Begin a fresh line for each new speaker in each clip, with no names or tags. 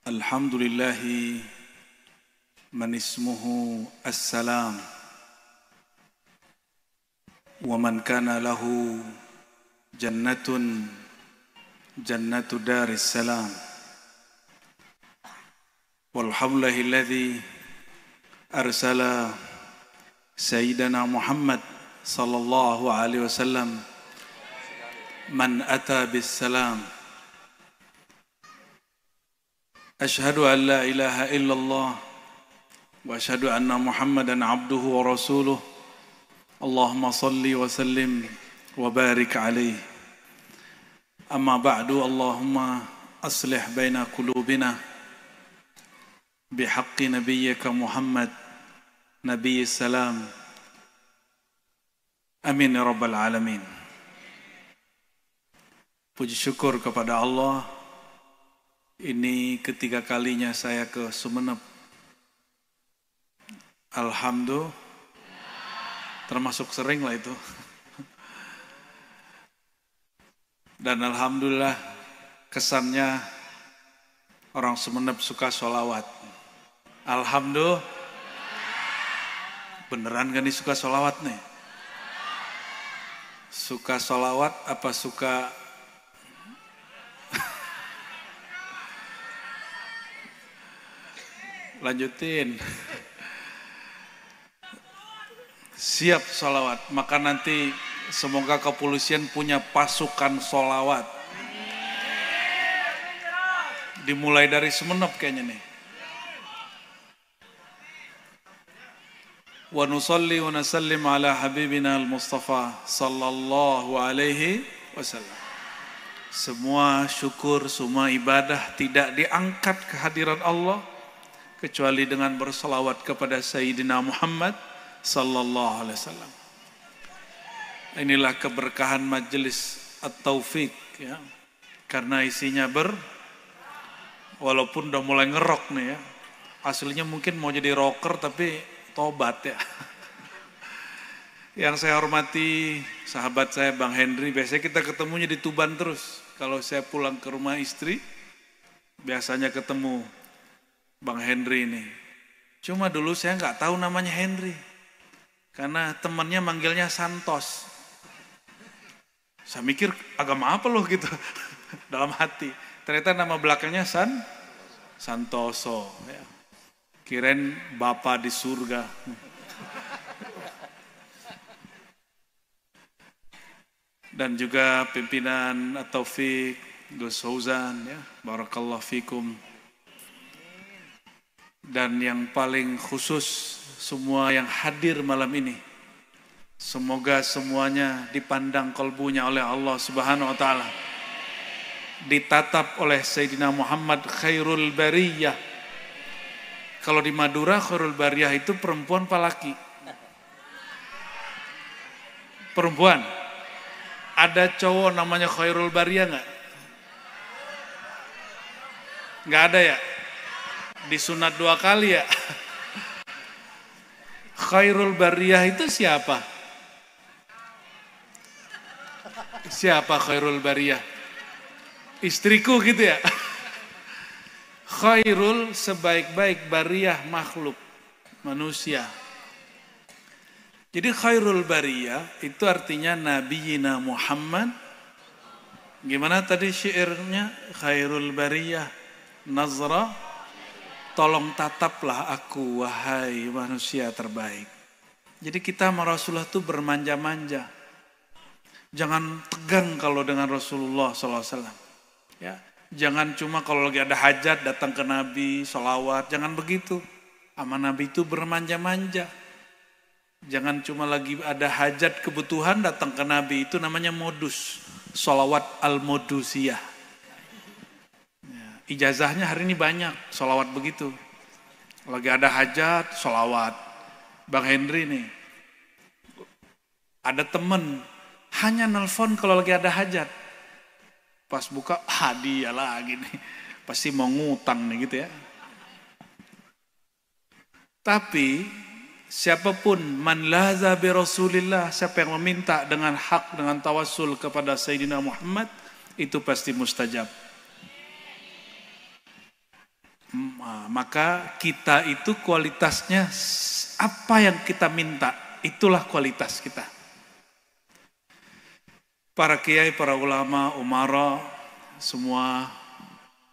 Alhamdulillahi man ismuhu as-salam wa man kana lahu jannatu daris salam walhamdulillahilladzi arsala sayyidana Muhammad sallallahu alaihi wasallam man ata bis salam. Ashhadu an la ilaha illallah wa ashhadu anna Muhammadan abduhu wa rasuluh. Allahumma salli wa sallim wa barik alaihi. Amma ba'du, Allahumma aslih baina qulubina bihaqqi nabiyyika Muhammad nabiyyi salam. Amin ya rabbal alamin. Puji syukur kepada Allah. Ini ketiga kalinya saya ke Sumeneb. Alhamdulillah, termasuk sering lah itu. Dan alhamdulillah kesannya orang Sumeneb suka sholawat. Alhamdulillah. Beneran kan nih suka sholawat nih? Suka sholawat apa suka lanjutin? Siap sholawat. Maka nanti semoga kepolisian punya pasukan sholawat. Dimulai dari Sumeneb kayaknya nih. Wa nusalli wa nasallim ala habibina al-Mustafa sallallahu alaihi wasallam. Semua syukur, semua ibadah tidak diangkat kehadiran Allah kecuali dengan bersalawat kepada Sayyidina Muhammad sallallahu alaihi wasallam. Inilah keberkahan majelis At-Taufik ya. Karena isinya walaupun udah mulai ngerok nih ya. Aslinya mungkin mau jadi rocker tapi tobat ya. Yang saya hormati sahabat saya Bang Henry, biasanya kita ketemunya di Tuban terus. Kalau saya pulang ke rumah istri biasanya ketemu Bang Henry ini. Cuma dulu saya nggak tahu namanya Henry. Karena temannya manggilnya Santos. Saya mikir agama apa loh gitu. Dalam hati. Ternyata nama belakangnya Santoso. Ya. Kirain Bapa di surga. Dan juga pimpinan At-Taufik, Gus Fauzan. Ya. Barakallahu fikum. Dan yang paling khusus semua yang hadir malam ini, semoga semuanya dipandang kalbunya oleh Allah Subhanahu wa taala, ditatap oleh Sayyidina Muhammad khairul bariyah. Kalau di Madura khairul bariyah itu perempuan apa laki? Perempuan. Ada cowok namanya khairul bariyah enggak? Enggak ada ya? Disunat 2 kali ya. Khairul bariyah itu siapa? Siapa khairul bariyah? Istriku gitu ya. Khairul sebaik-baik bariyah makhluk manusia. Jadi khairul bariyah itu artinya Nabiyina Muhammad. Gimana tadi syairnya? Khairul bariyah nazra, tolong tataplah aku wahai manusia terbaik. Jadi kita sama Rasulullah itu bermanja-manja. Jangan tegang kalau dengan Rasulullah SAW. Ya, jangan cuma kalau lagi ada hajat datang ke Nabi, sholawat. Jangan begitu. Sama Nabi itu bermanja-manja. Jangan cuma lagi ada hajat kebutuhan datang ke Nabi. Itu namanya modus. Sholawat al-modusiyah. Ijazahnya hari ini banyak, sholawat begitu. Lagi ada hajat, sholawat. Bang Henry nih, ada temen, hanya nelpon kalau lagi ada hajat. Pas buka, hadiah lagi nih. Pasti mau ngutang nih gitu ya. Tapi, siapapun, man laza bi Rasulillah, siapa yang meminta dengan hak, dengan tawassul kepada Sayyidina Muhammad, itu pasti mustajab. Maka kita itu kualitasnya apa yang kita minta, itulah kualitas kita. Para kiai, para ulama, umara, semua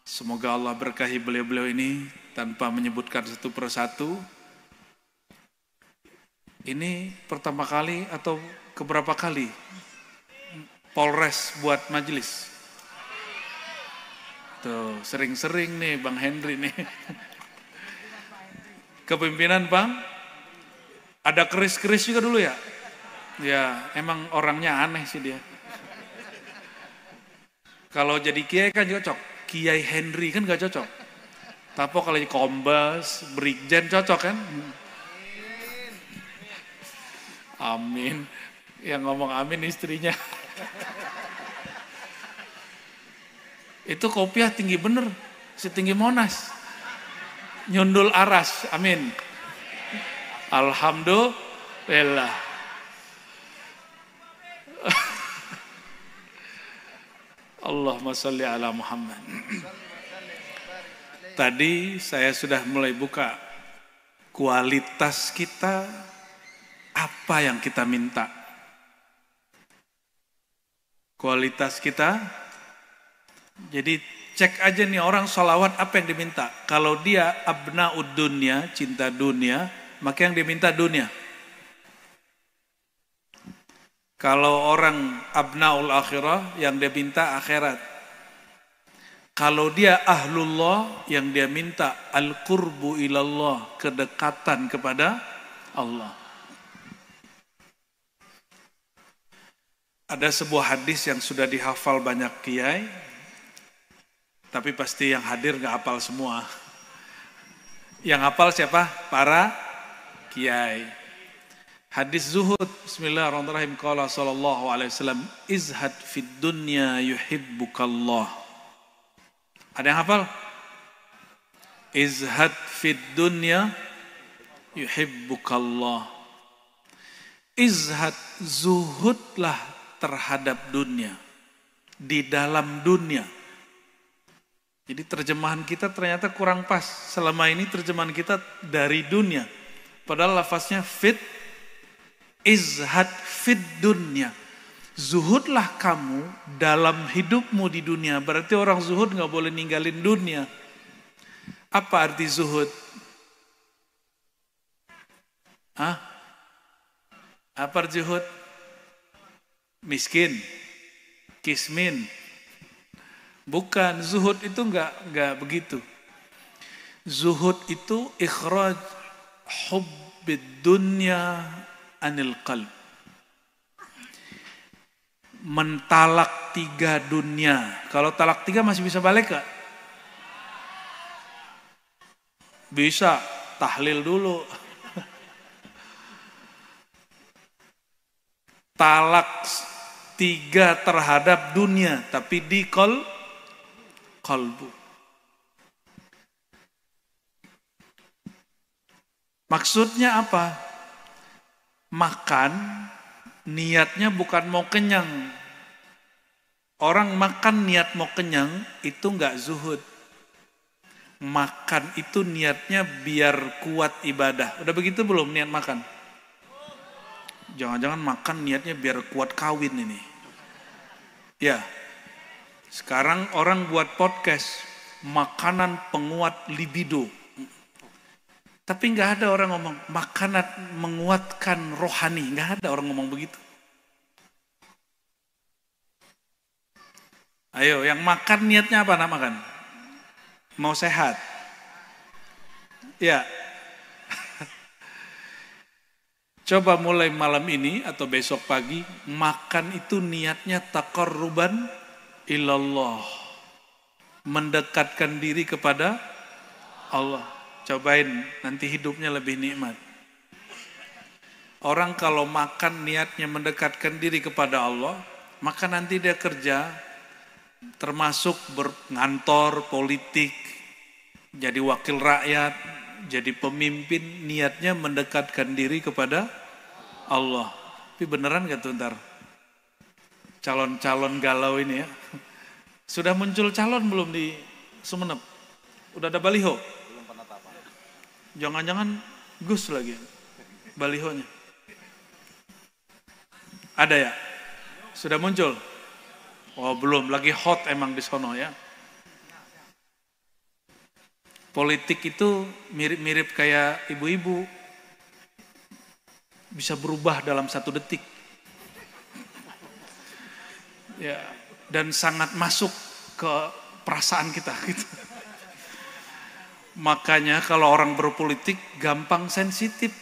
semoga Allah berkahi beliau-beliau ini tanpa menyebutkan satu persatu. Ini pertama kali atau keberapa kali Polres buat majelis? Tuh, sering-sering nih Bang Henry nih. Kepemimpinan Bang, ada keris-keris juga dulu ya? Ya, emang orangnya aneh sih dia. Kalau jadi kiai kan cocok, Kiai Henry kan gak cocok. Tapi kalau jadi kombes, brigjen cocok kan? Amin. Yang ngomong amin istrinya. Itu kopiah tinggi bener, setinggi Monas. Nyundul aras, amin. Alhamdulillah. Allahumma sholli ala Muhammad. Tadi saya sudah mulai buka kualitas kita, apa yang kita minta. Kualitas kita, jadi cek aja nih orang sholawat apa yang diminta. Kalau dia abnaud dunya, cinta dunia, maka yang diminta dunia. Kalau orang abnaul akhirah, yang dia minta akhirat. Kalau dia ahlullah, yang dia minta al-qurbu ilallah, kedekatan kepada Allah. Ada sebuah hadis yang sudah dihafal banyak kiai, tapi pasti yang hadir gak hafal semua. Yang hafal siapa? Para kiai. Hadis zuhud, bismillahirrahmanirrahim, qala sallallahu alaihi wasallam, izhad fid dunya yuhibbukallah. Ada yang hafal? Izhad fid dunya yuhibbukallah. Izhad, zuhudlah terhadap dunia, di dalam dunia. Jadi terjemahan kita ternyata kurang pas. Selama ini terjemahan kita dari dunia. Padahal lafaznya fit, izhad fit dunya. Zuhudlah kamu dalam hidupmu di dunia. Berarti orang zuhud gak boleh ninggalin dunia. Apa arti zuhud? Apa arti zuhud? Miskin, kismin. Bukan, zuhud itu enggak begitu. Zuhud itu ikhraj hubbid dunya anil qalb. Mentalak 3 dunia. Kalau talak 3 masih bisa balik gak? Bisa, tahlil dulu. Talak 3 terhadap dunia, tapi di kolbu. Maksudnya apa? Makan, niatnya bukan mau kenyang. Orang makan niat mau kenyang, itu enggak zuhud. Makan itu niatnya biar kuat ibadah. Udah begitu belum niat makan? Jangan-jangan makan niatnya biar kuat kawin ini. Ya, sekarang orang buat podcast, makanan penguat libido. Tapi nggak ada orang ngomong, makanan menguatkan rohani. Nggak ada orang ngomong begitu. Ayo, yang makan niatnya apa nak makan? Mau sehat? Ya. Coba mulai malam ini atau besok pagi, makan itu niatnya taqarruban ilallah. Mendekatkan diri kepada Allah. Cobain, nanti hidupnya lebih nikmat. Orang kalau makan niatnya mendekatkan diri kepada Allah, maka nanti dia kerja, termasuk berkantor, politik, jadi wakil rakyat, jadi pemimpin, niatnya mendekatkan diri kepada Allah. Tapi beneran gak tuh ntar? Calon-calon galau ini ya. Sudah muncul calon belum di Sumeneb? Udah ada baliho? Jangan-jangan Gus lagi balihonya. Ada ya? Sudah muncul? Oh belum, lagi hot emang di sono ya. Politik itu mirip-mirip kayak ibu-ibu. Bisa berubah dalam 1 detik. Ya, dan sangat masuk ke perasaan kita gitu. Makanya kalau orang berpolitik gampang sensitif.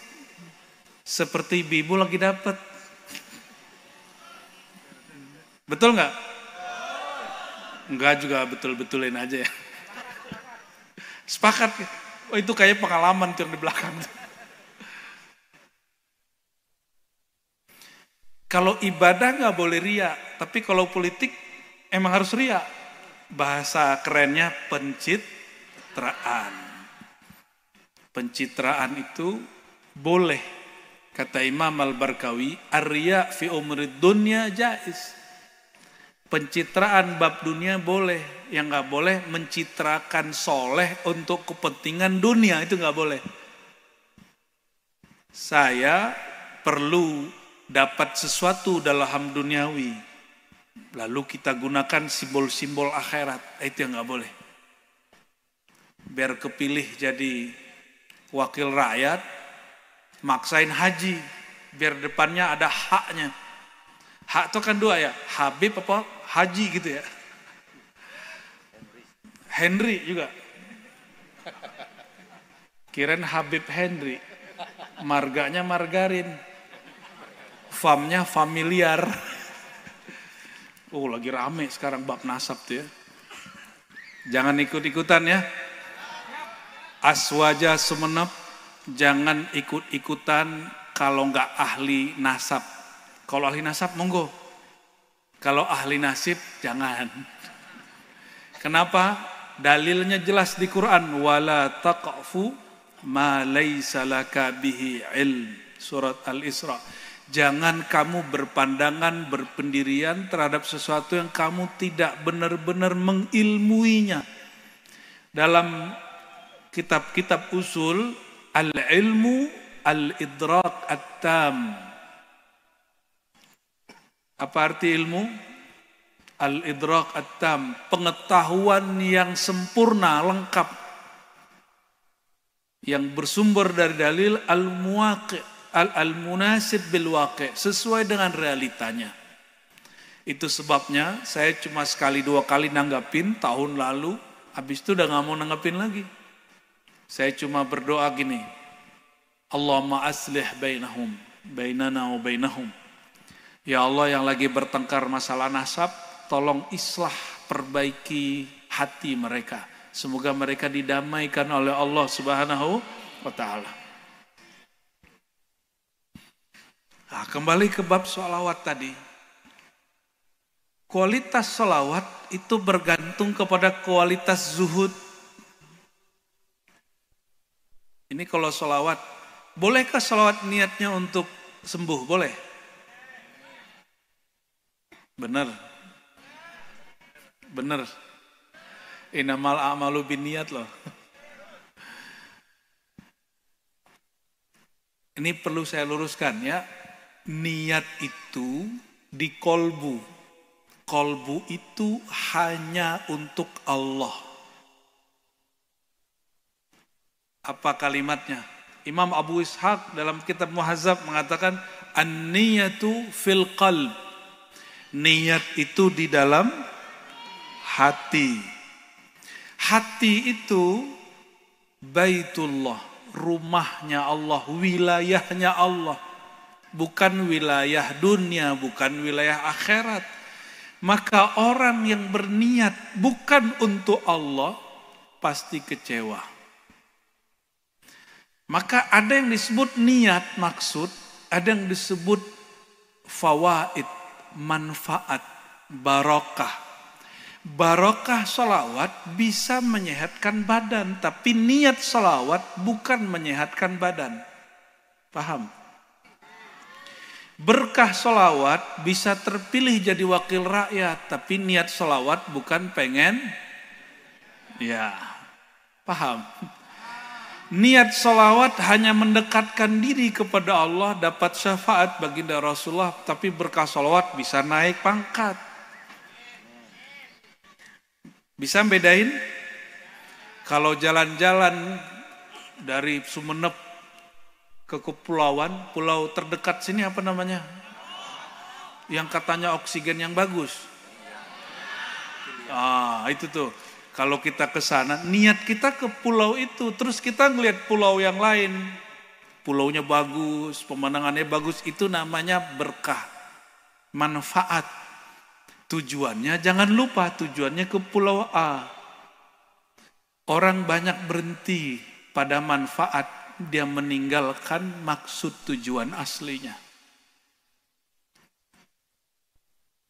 Seperti ibu lagi dapat. Betul nggak? Enggak juga betul-betulin aja ya. Sepakat. Oh, itu kayak pengalaman tuh yang di belakang. Kalau ibadah nggak boleh ria, tapi kalau politik emang harus ria. Bahasa kerennya pencitraan. Pencitraan itu boleh. Kata Imam Al-Barkawi, ar-riya fi umrid dunya jaiz. Pencitraan bab dunia boleh. Yang nggak boleh mencitrakan soleh untuk kepentingan dunia, itu nggak boleh. Saya perlu dapat sesuatu dalam duniawi, lalu kita gunakan simbol-simbol akhirat, itu yang nggak boleh. Biar kepilih jadi wakil rakyat, maksain haji, biar depannya ada haknya. Hak itu kan 2 ya, Habib apa haji gitu ya. Henry juga. Kirain Habib Henry. Marganya margarin. Famnya familiar. Oh lagi rame sekarang bab nasab tuh ya. Jangan ikut-ikutan ya. Aswaja semenep. Jangan ikut-ikutan kalau nggak ahli nasab. Kalau ahli nasab monggo. Kalau ahli nasib jangan. Kenapa? Dalilnya jelas di Quran. Wala taqfu ma laysa laka bihi ilm. Surat Al-Isra. Jangan kamu berpandangan, berpendirian terhadap sesuatu yang kamu tidak benar-benar mengilmuinya. Dalam kitab-kitab usul, al-ilmu al-idrak at-tam. Apa arti ilmu? Al-idrak at-tam, pengetahuan yang sempurna, lengkap. Yang bersumber dari dalil al-muwaqi', al-munasib bil waqi', sesuai dengan realitanya. Itu sebabnya saya cuma 1-2 kali nanggapin tahun lalu, habis itu udah gak mau nanggapin lagi. Saya cuma berdoa gini, Allahumma aslih bainahum, bainana wa bainahum. Ya Allah yang lagi bertengkar masalah nasab, tolong islah, perbaiki hati mereka. Semoga mereka didamaikan oleh Allah Subhanahu wa ta'ala. Nah, kembali ke bab sholawat tadi. Kualitas sholawat itu bergantung kepada kualitas zuhud. Ini kalau sholawat, bolehkah sholawat niatnya untuk sembuh? Boleh? Benar. Benar. Innamal a'malu binniyat loh. Ini perlu saya luruskan ya. Niat itu di kolbu. Kolbu itu hanya untuk Allah. Apa kalimatnya? Imam Abu Ishaq dalam kitab Muhazzab mengatakan an-niyatu fil qalb. Niat itu di dalam hati. Hati itu Baitullah, rumahnya Allah, wilayahnya Allah. Bukan wilayah dunia, bukan wilayah akhirat. Maka orang yang berniat bukan untuk Allah, pasti kecewa. Maka ada yang disebut niat maksud, ada yang disebut fawaid, manfaat, barokah. Barokah sholawat bisa menyehatkan badan, tapi niat sholawat bukan menyehatkan badan. Paham? Berkah sholawat bisa terpilih jadi wakil rakyat, tapi niat sholawat bukan pengen, ya. Paham? Niat sholawat hanya mendekatkan diri kepada Allah, dapat syafaat baginda Rasulullah, tapi berkah sholawat bisa naik pangkat. Bisa bedain? Kalau jalan-jalan dari Sumeneb ke kepulauan, pulau terdekat sini apa namanya? Yang katanya oksigen yang bagus. Itu tuh. Kalau kita ke sana, niat kita ke pulau itu, terus kita ngelihat pulau yang lain. Pulaunya bagus, pemandangannya bagus, itu namanya berkah. Manfaat. Tujuannya jangan lupa, tujuannya ke pulau A. Orang banyak berhenti pada manfaat, dia meninggalkan maksud tujuan aslinya.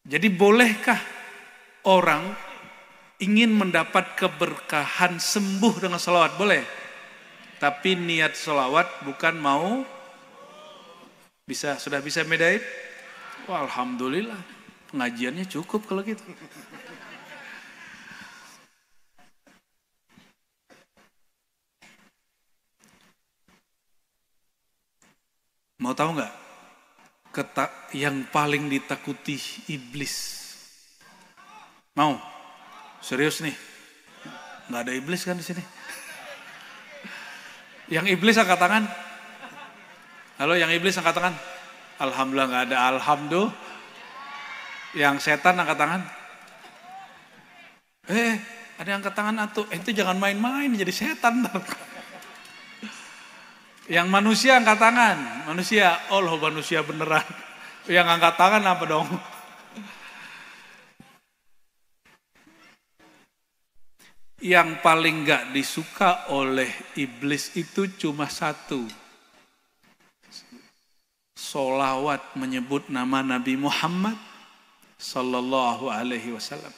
Jadi bolehkah orang ingin mendapat keberkahan sembuh dengan sholawat? Boleh. Tapi niat sholawat bukan mau. Sudah bisa bedain? Wah, alhamdulillah. Pengajiannya cukup kalau gitu. Mau tahu nggak? Yang paling ditakuti iblis. Mau? Serius nih? Nggak ada iblis kan di sini? Yang iblis angkat tangan. Halo, yang iblis angkat tangan. Alhamdulillah nggak ada. Alhamdulillah. Yang setan angkat tangan. Ada yang angkat tangan atuh. Itu jangan main-main jadi setan. Yang manusia angkat tangan. Manusia, Allah manusia beneran. Yang angkat tangan apa dong? Yang paling gak disuka oleh iblis itu cuma satu. Sholawat menyebut nama Nabi Muhammad Sallallahu Alaihi Wasallam.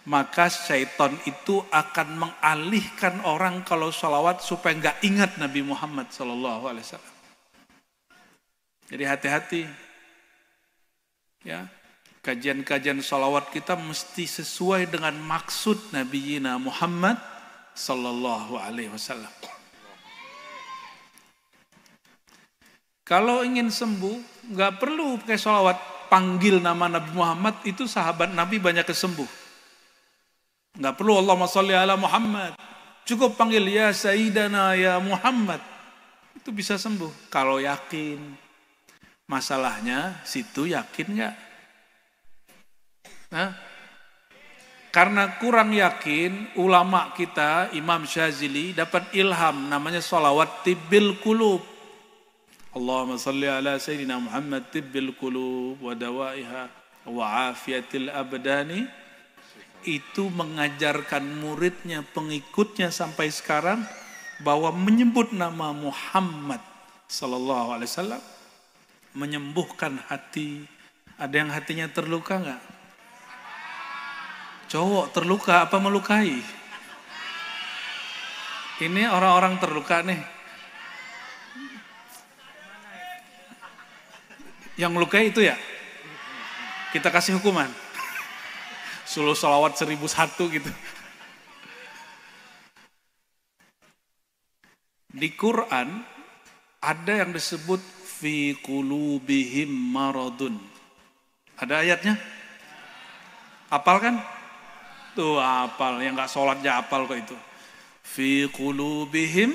Maka syaitan itu akan mengalihkan orang kalau sholawat supaya gak ingat Nabi Muhammad Sallallahu Alaihi Wasallam. Jadi hati-hati. Ya. Kajian-kajian sholawat kita mesti sesuai dengan maksud Nabi Muhammad Sallallahu Alaihi Wasallam. Kalau ingin sembuh, nggak perlu pakai sholawat. Panggil nama Nabi Muhammad, itu sahabat Nabi banyak kesembuh. Nggak perlu Allahumma sholli ala Muhammad. Cukup panggil ya Sayyidana ya Muhammad. Itu bisa sembuh. Kalau yakin. Masalahnya, situ yakin nggak? Karena kurang yakin, ulama kita Imam Syazili dapat ilham namanya sholawat tibbil qulub. Allahumma salli ala Sayyidina Muhammad tibbil qulub wa dawaiha wa afiyatil abdani. Itu mengajarkan muridnya, pengikutnya sampai sekarang bahwa menyebut nama Muhammad Sallallahu Alaihi Wasallam menyembuhkan hati. Ada yang hatinya terluka nggak? Cowok terluka apa melukai? Ini orang-orang terluka nih. Yang melukai itu ya? Kita kasih hukuman. Suluh sholawat 1001 gitu. Di Quran ada yang disebut fi qulubihim maradun. Ada ayatnya? Apal kan? Tuh apal, yang gak sholatnya apal kok itu. Fi qulubihim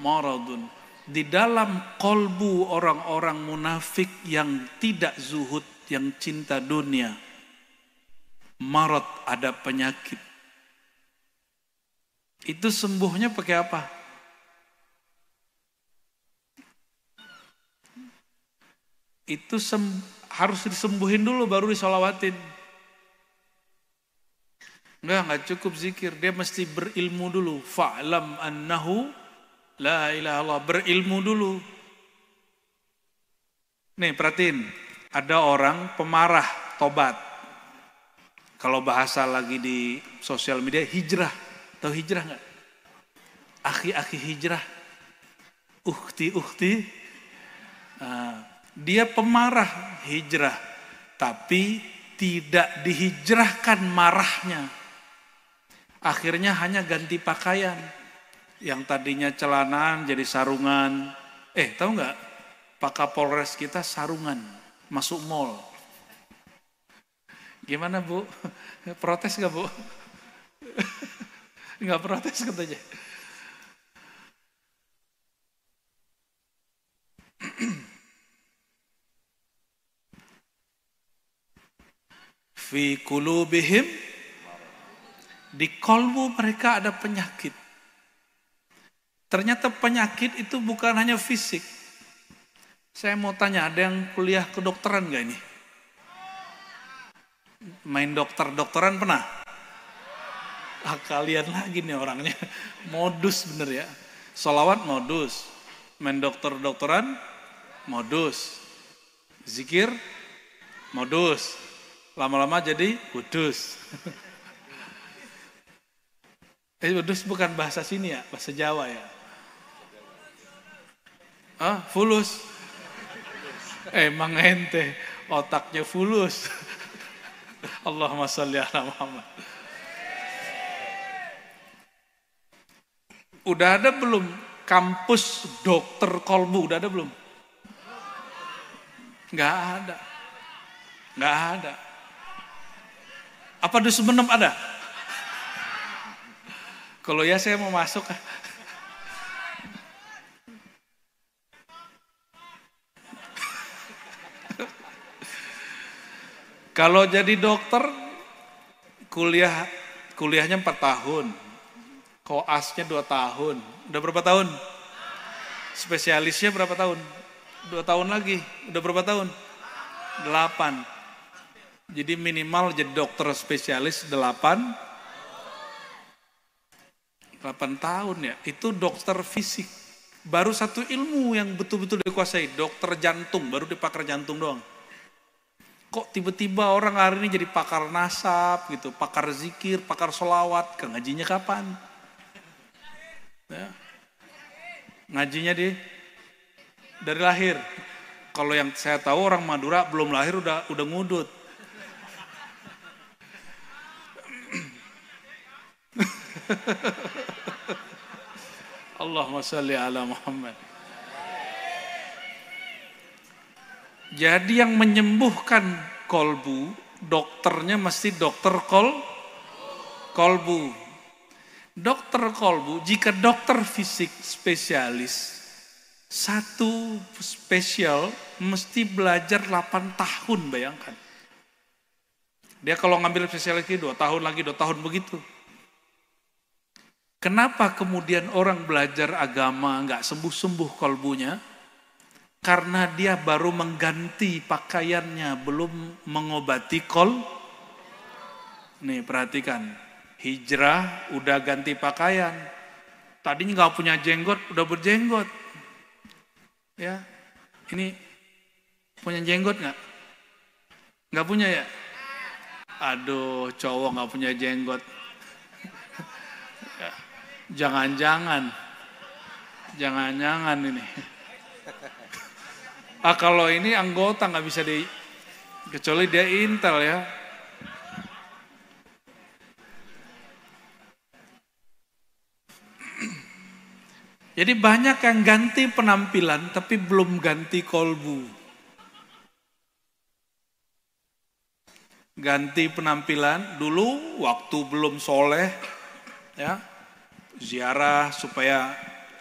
maradun. Di dalam kolbu orang-orang munafik yang tidak zuhud, yang cinta dunia. Marad, ada penyakit. Itu sembuhnya pakai apa? Itu harus disembuhin dulu baru disolawatin. Enggak cukup zikir, dia mesti berilmu dulu. Fa'lam annahu la ilaha illallah, berilmu dulu. Nih perhatiin, ada orang pemarah tobat. Kalau bahasa lagi di sosial media, hijrah. Tahu hijrah enggak? Akhi-akhi hijrah. Ukhti-ukhti. Dia pemarah hijrah, tapi tidak dihijrahkan marahnya. Akhirnya hanya ganti pakaian. Yang tadinya celanaan jadi sarungan. Tahu nggak? Pak Kapolres kita sarungan masuk mall. Gimana Bu? Protes nggak Bu? Nggak protes katanya. Fi qulubihim, di kolbu mereka ada penyakit. Ternyata penyakit itu bukan hanya fisik. Saya mau tanya, ada yang kuliah kedokteran gak ini? Main dokteran pernah? Kalian lagi nih orangnya. Modus bener ya. Sholawat modus. Main dokteran modus. Zikir modus. Lama-lama jadi kudus. Kudus bukan bahasa sini ya, bahasa Jawa ya. Fulus. Emang ente otaknya fulus. Allahumma sholli ala Muhammad. Udah ada belum kampus dokter kolbu? Udah ada belum? Nggak ada. Nggak ada. Apa di Sumeneb ada? Kalau ya saya mau masuk. Kalau jadi dokter, kuliahnya 4 tahun. Koasnya 2 tahun. Udah berapa tahun? Spesialisnya berapa tahun? 2 tahun lagi. Udah berapa tahun? 8. Jadi minimal jadi dokter spesialis 8 tahun ya. Itu dokter fisik. Baru satu ilmu yang betul-betul dikuasai. Dokter jantung, baru di pakar jantung doang. Kok tiba-tiba orang hari ini jadi pakar nasab gitu, pakar zikir, pakar sholawat, ngajinya kapan? Ya. Ngajinya dari lahir. Kalau yang saya tahu orang Madura belum lahir udah ngudut. Allahumma sholli ala Muhammad. Jadi yang menyembuhkan kolbu, dokternya mesti dokter kolbu. Dokter kolbu, jika dokter fisik spesialis, satu spesial mesti belajar 8 tahun, bayangkan. Dia kalau ngambil spesialis 2 tahun lagi, 2 tahun begitu. Kenapa kemudian orang belajar agama nggak sembuh-sembuh kolbunya? Karena dia baru mengganti pakaiannya, belum mengobati Nih perhatikan, hijrah udah ganti pakaian. Tadinya nggak punya jenggot, udah berjenggot. Ya, ini punya jenggot nggak? Nggak punya ya? Aduh, cowok nggak punya jenggot. Jangan-jangan ini. Kalau ini anggota nggak bisa kecuali dia intel ya. Jadi banyak yang ganti penampilan tapi belum ganti kolbu. Ganti penampilan dulu waktu belum soleh, ya ziarah supaya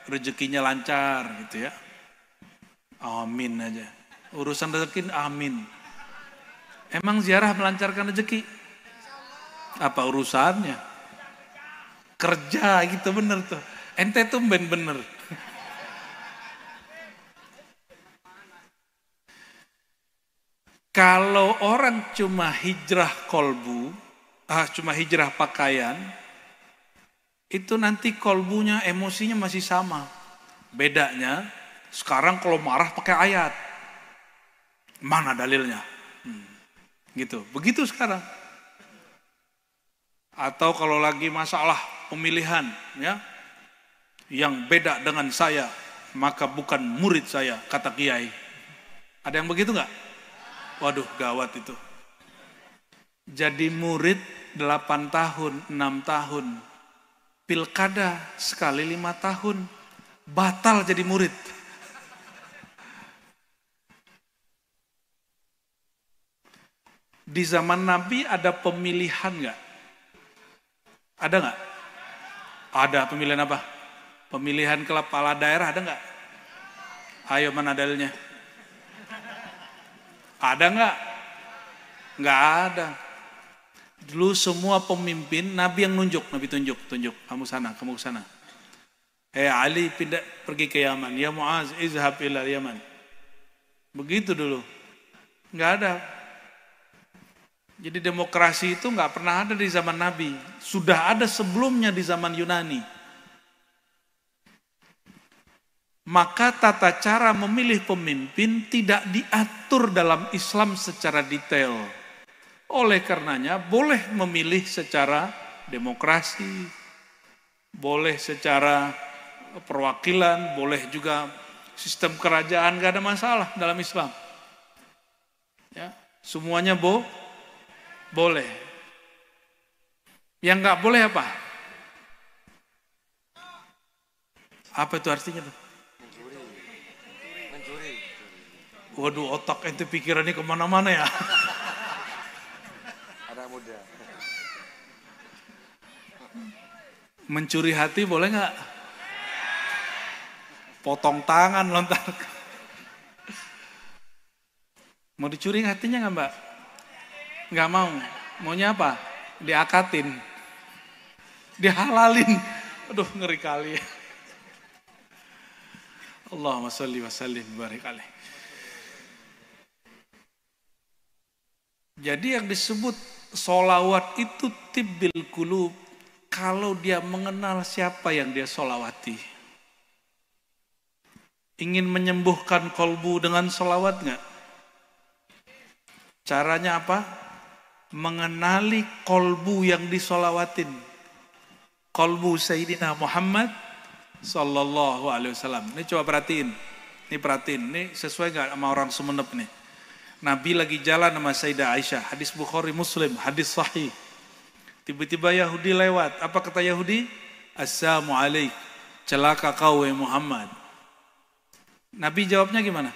rezekinya lancar gitu ya. Amin aja. Urusan rezeki amin. Emang ziarah melancarkan rezeki? Apa urusannya? Kerja gitu bener tuh. Ente tuh bener. Kalau orang cuma hijrah kolbu, cuma hijrah pakaian, itu nanti kolbunya, emosinya masih sama. Bedanya, sekarang kalau marah pakai ayat. Mana dalilnya? Gitu. Begitu sekarang. Atau kalau lagi masalah pemilihan, ya, yang beda dengan saya, maka bukan murid saya, kata kiai. Ada yang begitu nggak? Waduh, gawat itu. Jadi murid 8 tahun, 6 tahun. pilkada sekali 5 tahun, batal jadi murid. Di zaman Nabi ada pemilihan nggak? Ada nggak? Ada pemilihan apa? Pemilihan kepala daerah ada nggak? Ayo mana dalilnya? Ada nggak? Nggak ada. Dulu semua pemimpin Nabi yang nunjuk, Nabi tunjuk, kamu sana, kamu sana. Ali pindah pergi ke Yaman, ya Muaz izhab ila Yaman. Begitu dulu. Nggak ada. Jadi demokrasi itu nggak pernah ada di zaman Nabi. Sudah ada sebelumnya di zaman Yunani. Maka tata cara memilih pemimpin tidak diatur dalam Islam secara detail. Oleh karenanya boleh memilih secara demokrasi, boleh secara perwakilan, boleh juga sistem kerajaan, nggak ada masalah dalam Islam. Ya, semuanya boleh. Yang nggak boleh apa? Apa itu artinya tuh? Mencuri. Waduh, otak ente pikirannya kemana-mana ya. Ada muda. Mencuri hati boleh nggak? Potong tangan lontar. Mau dicuri hatinya nggak, Mbak? Nggak mau. Maunya apa? Diakatin. Dihalalin. Aduh, ngeri kali. Allahumma sholli wa sallim barik alaih. Jadi yang disebut sholawat itu tibbil qulub, kalau dia mengenal siapa yang dia sholawati. Ingin menyembuhkan kolbu dengan sholawat nggak? Caranya apa? Mengenali kolbu yang disolawatin. Kolbu Sayyidina Muhammad Sallallahu Alaihi Wasallam. Ini coba perhatiin. Ini sesuai nggak sama orang Sumenep nih. Nabi lagi jalan sama Sayyidah Aisyah. Hadis Bukhari Muslim, hadis sahih. Tiba-tiba Yahudi lewat. Apa kata Yahudi? Assalamualaikum. Celaka kau Muhammad. Nabi jawabnya gimana?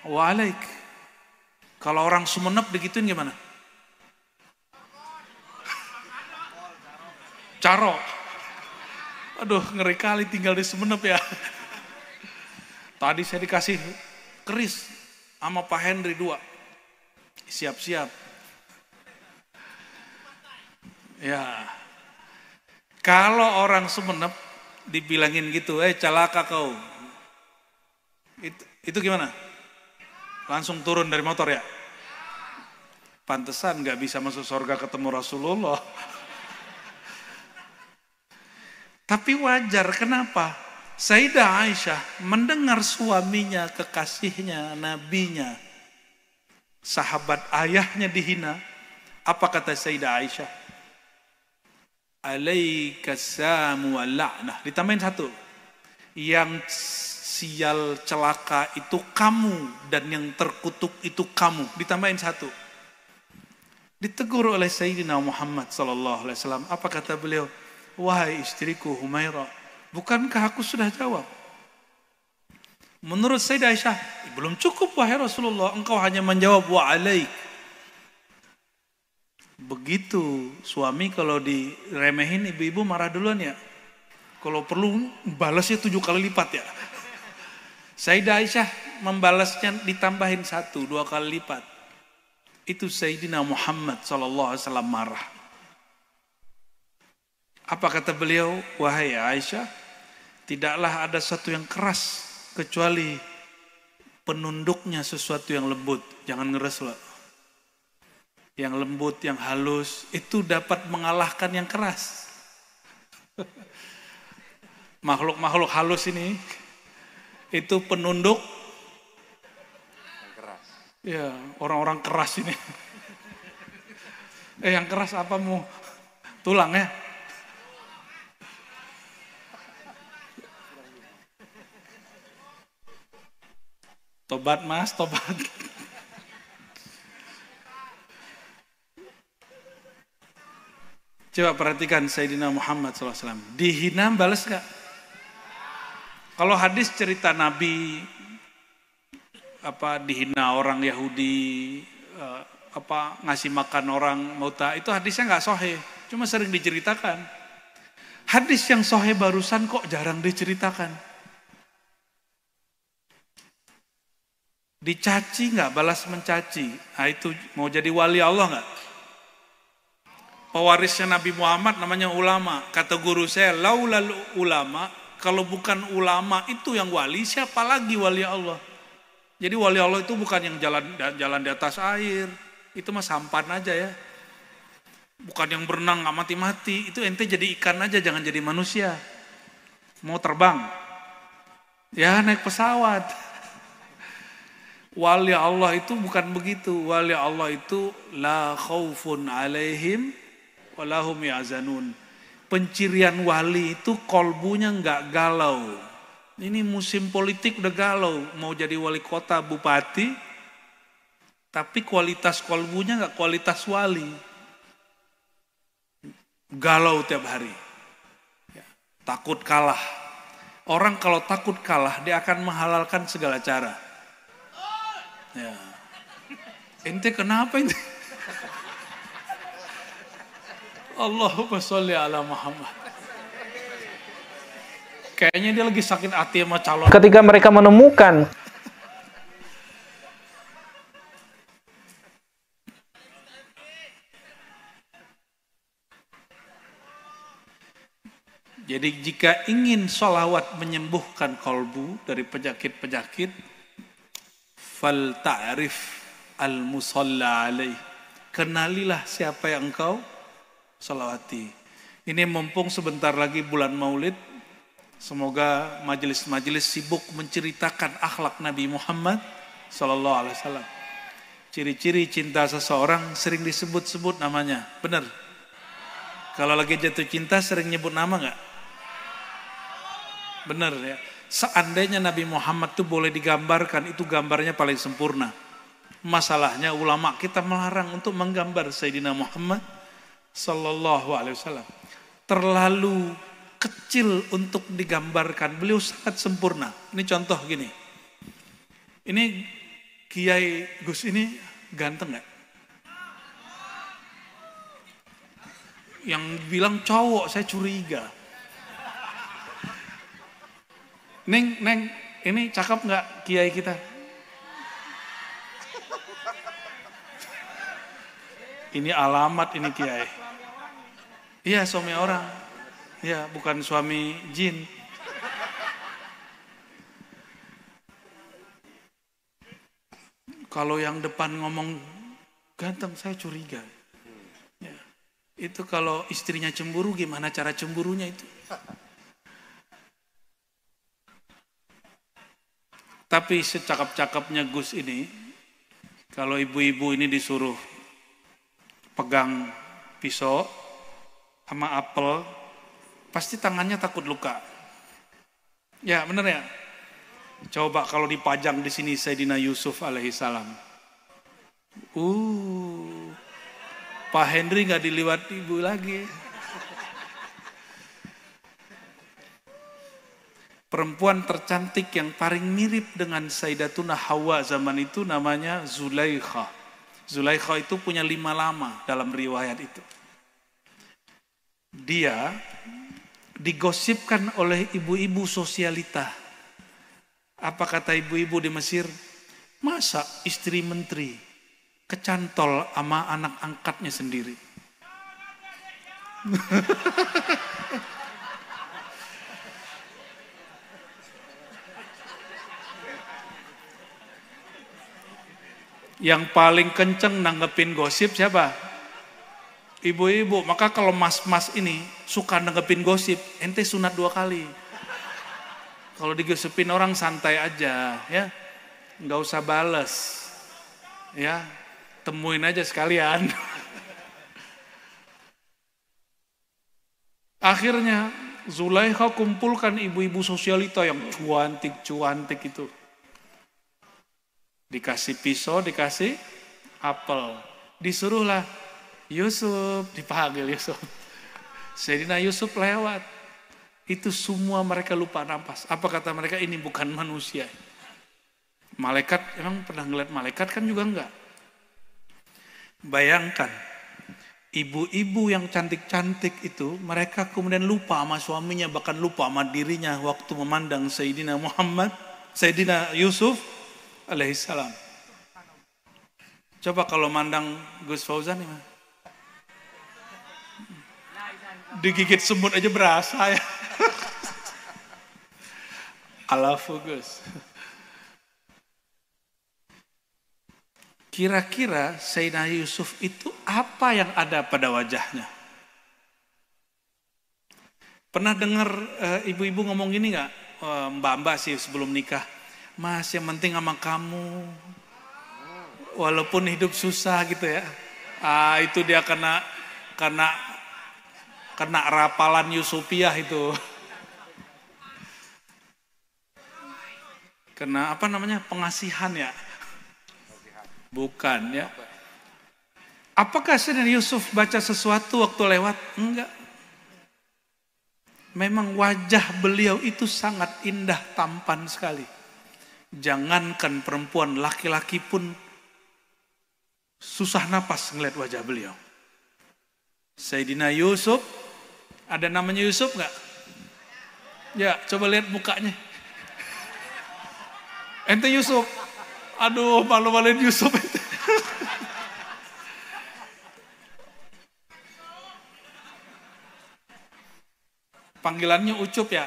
Wa'alaik. Kalau orang Sumenep digituin gimana? Caro. Aduh, ngeri kali tinggal di Sumenep ya. Tadi saya dikasih keris sama Pak Henry 2. Siap-siap. Ya. Kalau orang Sumenep dibilangin gitu, celaka kau. Itu gimana? Langsung turun dari motor ya? Pantesan gak bisa masuk surga ketemu Rasulullah. Tapi wajar, kenapa? Sayyidah Aisyah mendengar suaminya, kekasihnya, nabinya, sahabat ayahnya dihina. Apa kata Sayyidah Aisyah? Alaikasamu wal la'nah. Ditambahin satu. Yang sial celaka itu kamu dan yang terkutuk itu kamu. Ditambahin satu. Ditegur oleh Sayyidina Muhammad sallallahu alaihi wasallam. Apa kata beliau? Wahai istriku Humairah, bukankah aku sudah jawab? Menurut Sayyidah Aisyah, belum cukup wahai Rasulullah, engkau hanya menjawab wa alaik. Begitu suami kalau diremehin ibu-ibu marah duluan ya. Kalau perlu balasnya 7 kali lipat ya. Sayyidah Aisyah membalasnya ditambahin 1, 2 kali lipat. Itu Sayyidina Muhammad sallallahu alaihi wasallam marah. Apa kata beliau? Wahai Aisyah, tidaklah ada sesuatu yang keras kecuali penunduknya sesuatu yang lembut. Jangan ngeres loh. Yang lembut, yang halus, itu dapat mengalahkan yang keras. Makhluk-makhluk halus ini, itu penunduk yang keras. Ya, orang-orang keras ini. Yang keras apa mu? Tulang ya? Tobat mas, tobat. Coba perhatikan Sayyidina Muhammad SAW. Dihina balas gak? Kalau hadis cerita Nabi dihina orang Yahudi, ngasih makan orang mauta, itu hadisnya nggak sahih, cuma sering diceritakan. Hadis yang sahih barusan kok jarang diceritakan. Dicaci nggak, balas mencaci. Nah itu mau jadi wali Allah nggak? Pewarisnya Nabi Muhammad namanya ulama. Kata guru saya, laulal ulama, kalau bukan ulama itu yang wali, siapa lagi wali Allah? Jadi wali Allah itu bukan yang jalan di atas air, itu mah sampan aja ya. Bukan yang berenang nggak mati-mati, itu ente jadi ikan aja, jangan jadi manusia. Mau terbang, ya naik pesawat. Wali Allah itu bukan begitu. Wali Allah itu la khaufun alaihim walahum yahzanun. Pencirian wali itu kolbunya nggak galau. Ini musim politik udah galau, mau jadi wali kota, bupati, tapi kualitas kolbunya nggak kualitas wali. Galau tiap hari, takut kalah. Orang kalau takut kalah, dia akan menghalalkan segala cara. Ya. Ente kenapa ente? Allahumma sholli ala Muhammad. Kayaknya dia lagi sakit hati sama calon.
Ketika mereka menemukan
jadi jika ingin sholawat menyembuhkan kolbu dari penyakit-penyakit, fal ta'rif al-musalla alaih. Kenalilah siapa yang engkau sholawati. Ini mumpung sebentar lagi bulan Maulid, semoga majelis-majelis sibuk menceritakan akhlak Nabi Muhammad Sallallahu Alaihi Wasallam. Ciri-ciri cinta seseorang sering disebut-sebut namanya, benar? Kalau lagi jatuh cinta sering nyebut nama nggak? Benar ya. Seandainya Nabi Muhammad itu boleh digambarkan, itu gambarnya paling sempurna. Masalahnya ulama kita melarang untuk menggambar Sayyidina Muhammad Sallallahu Alaihi Wasallam. Terlalu kecil untuk digambarkan. Beliau sangat sempurna. Ini contoh gini. Ini Kiai Gus ini ganteng nggak? Yang bilang cowok saya curiga. Neng, ini cakep nggak Kiai kita? Ini alamat ini Kiai. Iya, suami orang. Ya, bukan suami jin. Kalau yang depan ngomong ganteng, saya curiga. Ya. Itu kalau istrinya cemburu, gimana cara cemburunya itu? Tapi secakap-cakapnya Gus ini, kalau ibu-ibu ini disuruh pegang pisau sama apel, pasti tangannya takut luka. Ya benar ya. Coba kalau dipajang di sini Sayyidina Yusuf alaihissalam. Pak Henry nggak diliwat ibu lagi. Perempuan tercantik yang paling mirip dengan Sayyidatuna Hawa zaman itu namanya Zulaikha. Zulaikha itu punya 5 lama dalam riwayat itu. Dia digosipkan oleh ibu-ibu sosialita. Apa kata ibu-ibu di Mesir? Masa istri menteri kecantol sama anak angkatnya sendiri? Yang paling kenceng nanggepin gosip siapa? Ibu-ibu. Maka kalau mas-mas ini suka nanggepin gosip, ente sunat 2 kali. Kalau digosipin orang santai aja, ya, nggak usah bales, ya, temuin aja sekalian. Akhirnya Zulaikha kumpulkan ibu-ibu sosialita yang cuantik itu. Dikasih pisau, dikasih apel. Disuruhlah, Yusuf, dipanggil Yusuf. Sayyidina Yusuf lewat. Itu semua mereka lupa napas. Apa kata mereka? Ini bukan manusia. Malaikat, emang pernah ngeliat malaikat kan juga enggak. Bayangkan, ibu-ibu yang cantik-cantik itu, mereka kemudian lupa sama suaminya, bahkan lupa sama dirinya waktu memandang Sayyidina Yusuf alaihissalam. Coba kalau mandang Gus Fauzan ya, digigit semut aja berasa ya. Alafu Gus. Kira-kira Sayyidina Yusuf itu apa yang ada pada wajahnya? Pernah dengar ibu-ibu ngomong gini nggak? Mbak-mbak sih sebelum nikah. Mas, yang penting sama kamu. Walaupun hidup susah gitu ya. Itu dia kena rapalan Yusufiah itu. Kena apa namanya? Pengasihan ya. Bukan ya. Apakah Sayyidina Yusuf baca sesuatu waktu lewat? Enggak. Memang wajah beliau itu sangat indah, tampan sekali. Jangankan perempuan, laki-laki pun susah napas ngeliat wajah beliau. Sayyidina Yusuf, ada namanya Yusuf enggak? Ya, coba lihat mukanya. Ente Yusuf. Aduh, malu-maluin Yusuf itu. Panggilannya Ucup ya.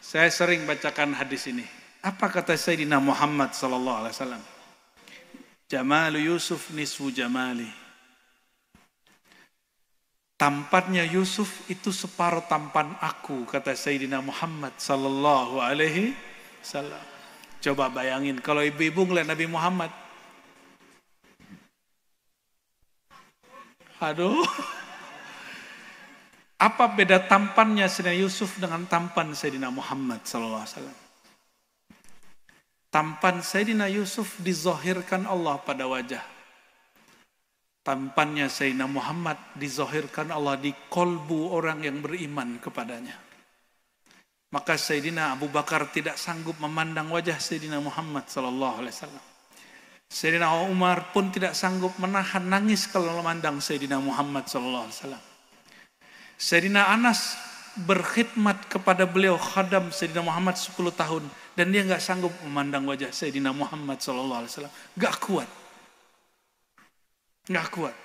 Saya sering bacakan hadis ini. Apa kata Sayyidina Muhammad sallallahu alaihi wasallam? Jamalu Yusuf nisfu jamali. Tampannya Yusuf itu separuh tampan aku, kata Sayyidina Muhammad sallallahu alaihi wasallam. Coba bayangin kalau ibu-ibu ngeliat Nabi Muhammad. Aduh. Apa beda tampannya Sayyidina Yusuf dengan tampan Sayyidina Muhammad sallallahu alaihi wasallam? Tampan Sayyidina Yusuf dizahirkan Allah pada wajah. Tampannya Sayyidina Muhammad dizahirkan Allah di kolbu orang yang beriman kepadanya. Maka Sayyidina Abu Bakar tidak sanggup memandang wajah Sayyidina Muhammad sallallahu alaihi wasallam. Sayyidina Umar pun tidak sanggup menahan nangis kalau memandang Sayyidina Muhammad sallallahu alaihi wasallam. Sayyidina Anas berkhidmat kepada beliau khadam Sayyidina Muhammad 10 tahun dan dia nggak sanggup memandang wajah Sayyidina Muhammad sallallahu alaihi wasallam. Nggak kuat. Nggak kuat.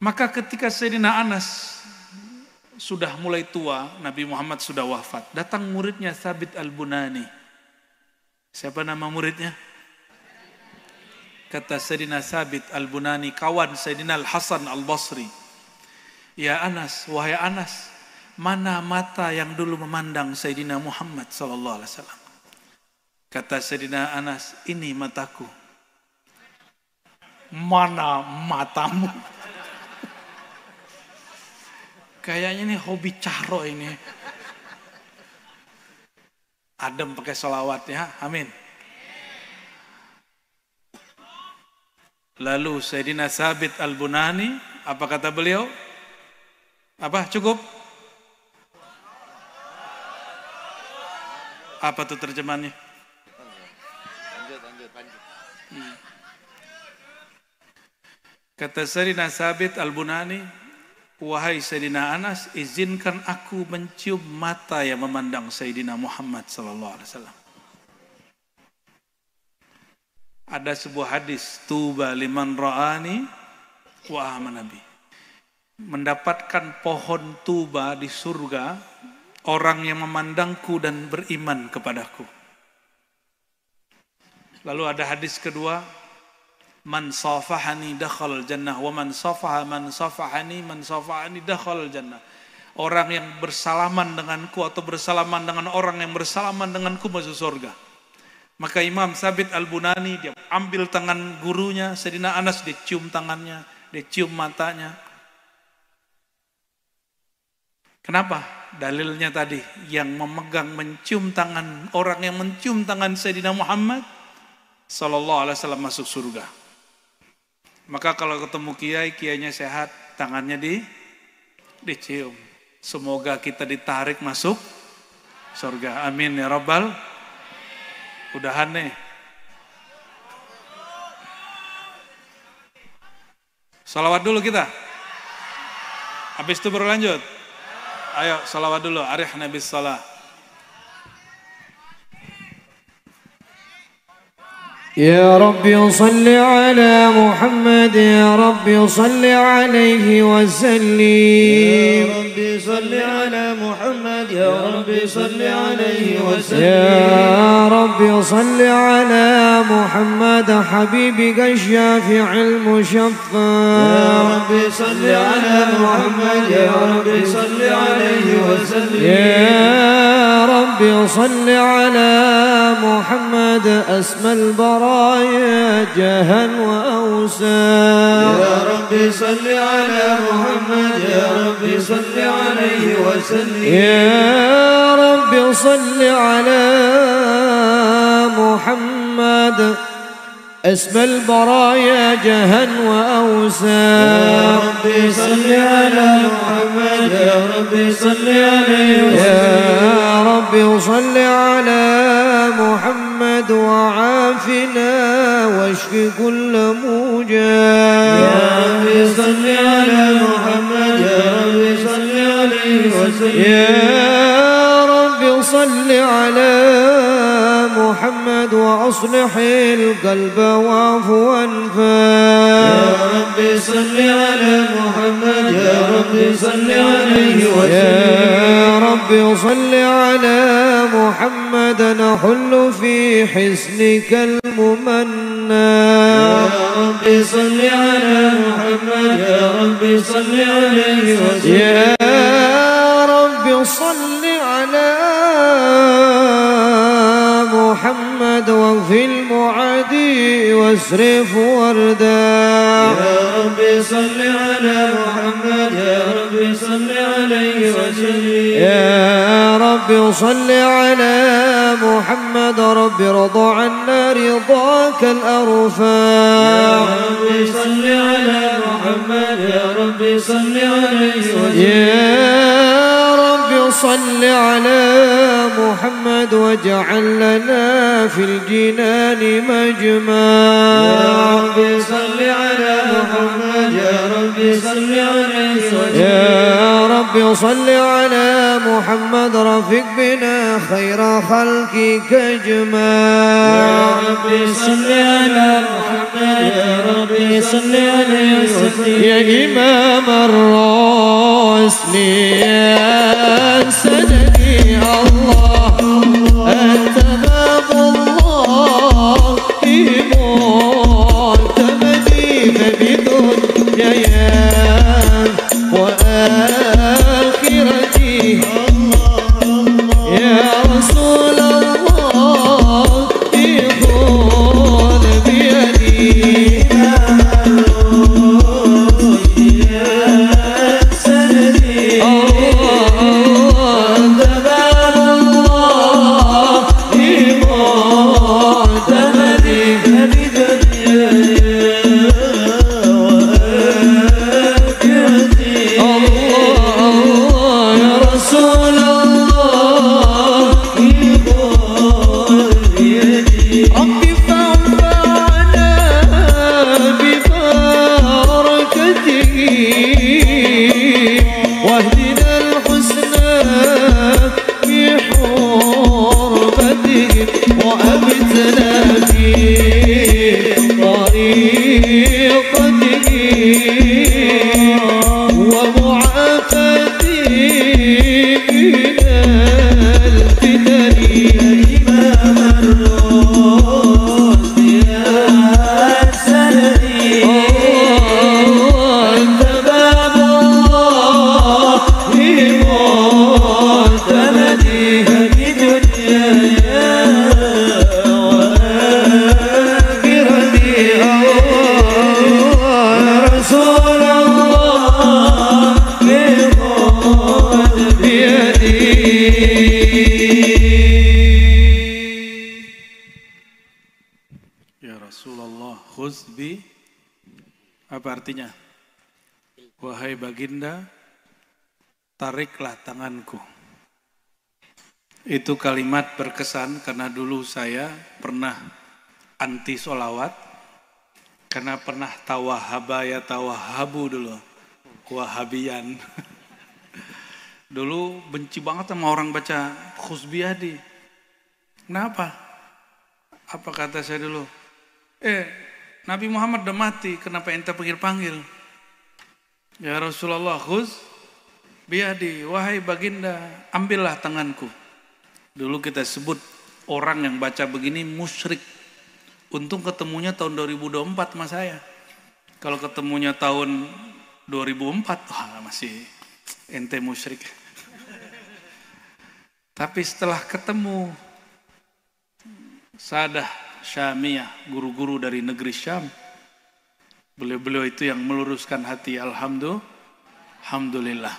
Maka ketika Sayyidina Anas sudah mulai tua, Nabi Muhammad sudah wafat. Datang muridnya Thabit Al-Bunani. Siapa nama muridnya? Kata Sayyidina Thabit Al-Bunani, kawan Sayyidina Al-Hasan Al-Basri. Ya Anas, wahai Anas, mana mata yang dulu memandang Sayyidina Muhammad sallallahu alaihi wasallam? Kata Sayyidina Anas, ini mataku. Mana matamu? Kayaknya ini hobi cahro ini. Adem pakai sholawat ya, amin. Lalu Sayyidina Thabit Al-Bunani, apa kata beliau? Apa, cukup? Apa tuh terjemahannya? Kata Sayyidina Thabit Al-Bunani, wahai Sayyidina Anas, izinkan aku mencium mata yang memandang Sayyidina Muhammad sallallahu alaihi wasallam. Ada sebuah hadis, tuba liman ra'ani wa amana bi. Mendapatkan pohon tuba di surga orang yang memandangku dan beriman kepadaku. Lalu ada hadis kedua, man safahani dakhala jannah wa man safaha man safahani dakhala jannah. Orang yang bersalaman denganku atau bersalaman dengan orang yang bersalaman denganku masuk surga. Maka Imam Thabit Al-Bunani dia ambil tangan gurunya Sayyidina Anas, dia cium tangannya, dia cium matanya. Kenapa? Dalilnya tadi, yang memegang mencium tangan, orang yang mencium tangan Sayyidina Muhammad sallallahu alaihi wasallam masuk surga. Maka kalau ketemu kiai, kiainya sehat, tangannya dicium. Semoga kita ditarik masuk surga. Amin ya Rabbal. Udahan nih. Salawat dulu kita. Habis itu baru lanjut. Ayo salawat dulu. Arihna bis salah.
يا ربي صل على محمد يا ربي صل عليه وسلم
يا ربي صل على محمد يا ربي صل عليه وسلم
يا ربي صل على محمد حبيبك الشافع المشفع
يا ربي صل على محمد يا ربي صل عليه وسلم
يا ربي صل على محمد أسمى البرايا جاها وأوسا
يا ربي صل على محمد يا ربي صل عليه وسلم
يا ربي صل على محمد أسمى البرايا جاها وأوسا
يا ربي صل على محمد يا ربي صل عليه وسلم
يا ربي صل على محمد وعافنا واشف كل موجع
يا ربي صل على محمد يا ربي صل عليه وسلم
يا ربي صل على محمد وأصلح القلب واعف وانفع
يا ربي صل على محمد يا ربي صل عليه وسلم
يا ربي صل على محمد نحل في حسنك الممنى
يا ربي صل على محمد يا ربي صل عليه وسلم
يا ربي صل على محمد واغفر المعادي واسرف وردا
يا ربي صل على محمد يا ربي صل عليه وسلم
يا ربي صل على محمد رب ارضى عنا رضاك
يا
الأرفع
ربي صل على محمد يا ربي صل عليه وسلم
يا رب صل على محمد واجعل لنا في الجنان مجمع
يا ربي صل على محمد يا ربي صل عليه وسلم
يا رب صل على محمد رفق بنا خير خلقك
يا
اجمع
ربي صل على محمد يا ربي صل عليه وسلم
يا إمام الرسل يا سندي الله أنت باب الله في معتمدي فبدنياي وآخرتي يا رسول الله خذ بيدي ربي فانفعنا ببركته واهدنا الحسنى بحرمته وأبتنا في طريقته ومعافاته من الفتن أنت باب الله في معتمدي وآخرتي يا رسول
Apa artinya? Wahai baginda, tariklah tanganku. Itu kalimat berkesan karena dulu saya pernah anti sholawat, karena pernah tawahabu dulu, wahabian. Dulu benci banget sama orang baca khusbiyadi. Kenapa? Apa kata saya dulu? Nabi Muhammad udah mati, kenapa ente panggil-panggil? Ya Rasulullah, khuz biyadi, wahai baginda, ambillah tanganku. Dulu kita sebut orang yang baca begini musyrik. Untung ketemunya tahun 2024 sama saya. Kalau ketemunya tahun 2004, wah masih ente musyrik. Tapi setelah ketemu Sadah Syamiyah, guru-guru dari negeri Syam, beliau-beliau itu yang meluruskan hati. Alhamdulillah.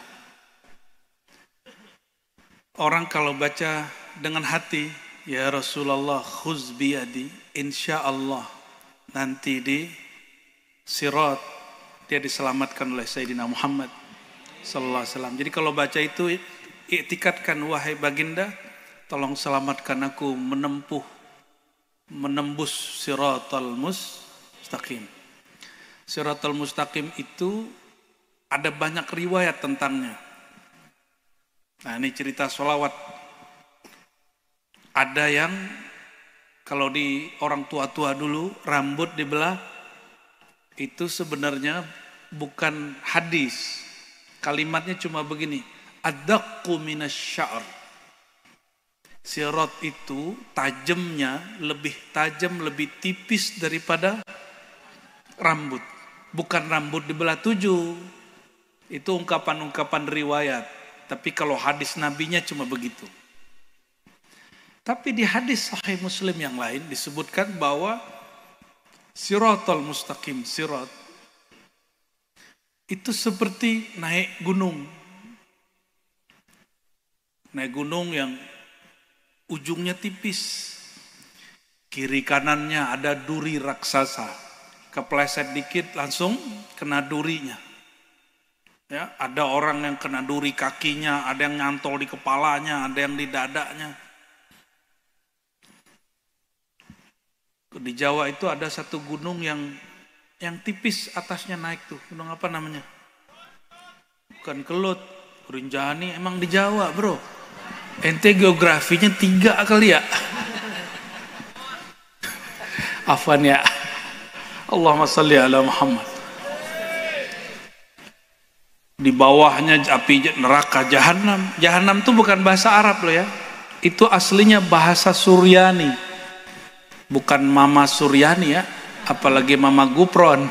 Orang kalau baca dengan hati, ya Rasulullah khuz biyadi, insya Allah nanti di sirat dia diselamatkan oleh Sayyidina Muhammad sallallahu alaihi wasallam. Jadi kalau baca itu iktikadkan, wahai baginda, tolong selamatkan aku menembus siratal mustaqim. Siratal mustaqim itu ada banyak riwayat tentangnya. Nah, ini cerita sholawat. Ada yang kalau di orang tua-tua dulu rambut dibelah, itu sebenarnya bukan hadis. Kalimatnya cuma begini, adaqqu minasy-sya'r. Sirat itu tajamnya lebih tajam, lebih tipis daripada rambut. Bukan rambut dibelah 7. Itu ungkapan-ungkapan riwayat. Tapi kalau hadis nabinya cuma begitu. Tapi di hadis Sahih Muslim yang lain disebutkan bahwa siratal mustaqim, sirat itu seperti naik gunung. Naik gunung yang ujungnya tipis. Kiri kanannya ada duri raksasa. Kepleset dikit langsung kena durinya. Ya, ada orang yang kena duri kakinya, ada yang nyantol di kepalanya, ada yang di dadanya. Di Jawa itu ada satu gunung yang tipis atasnya naik tuh. Gunung apa namanya? Bukan Kelut, Rinjani, emang di Jawa, bro. Ente geografinya 3 kali ya. Afwan ya. Allahumma sholli ala Muhammad. Di bawahnya api neraka jahanam. Jahanam itu bukan bahasa Arab loh ya. Itu aslinya bahasa Suryani. Bukan Mama Suryani ya. Apalagi Mama Gupron.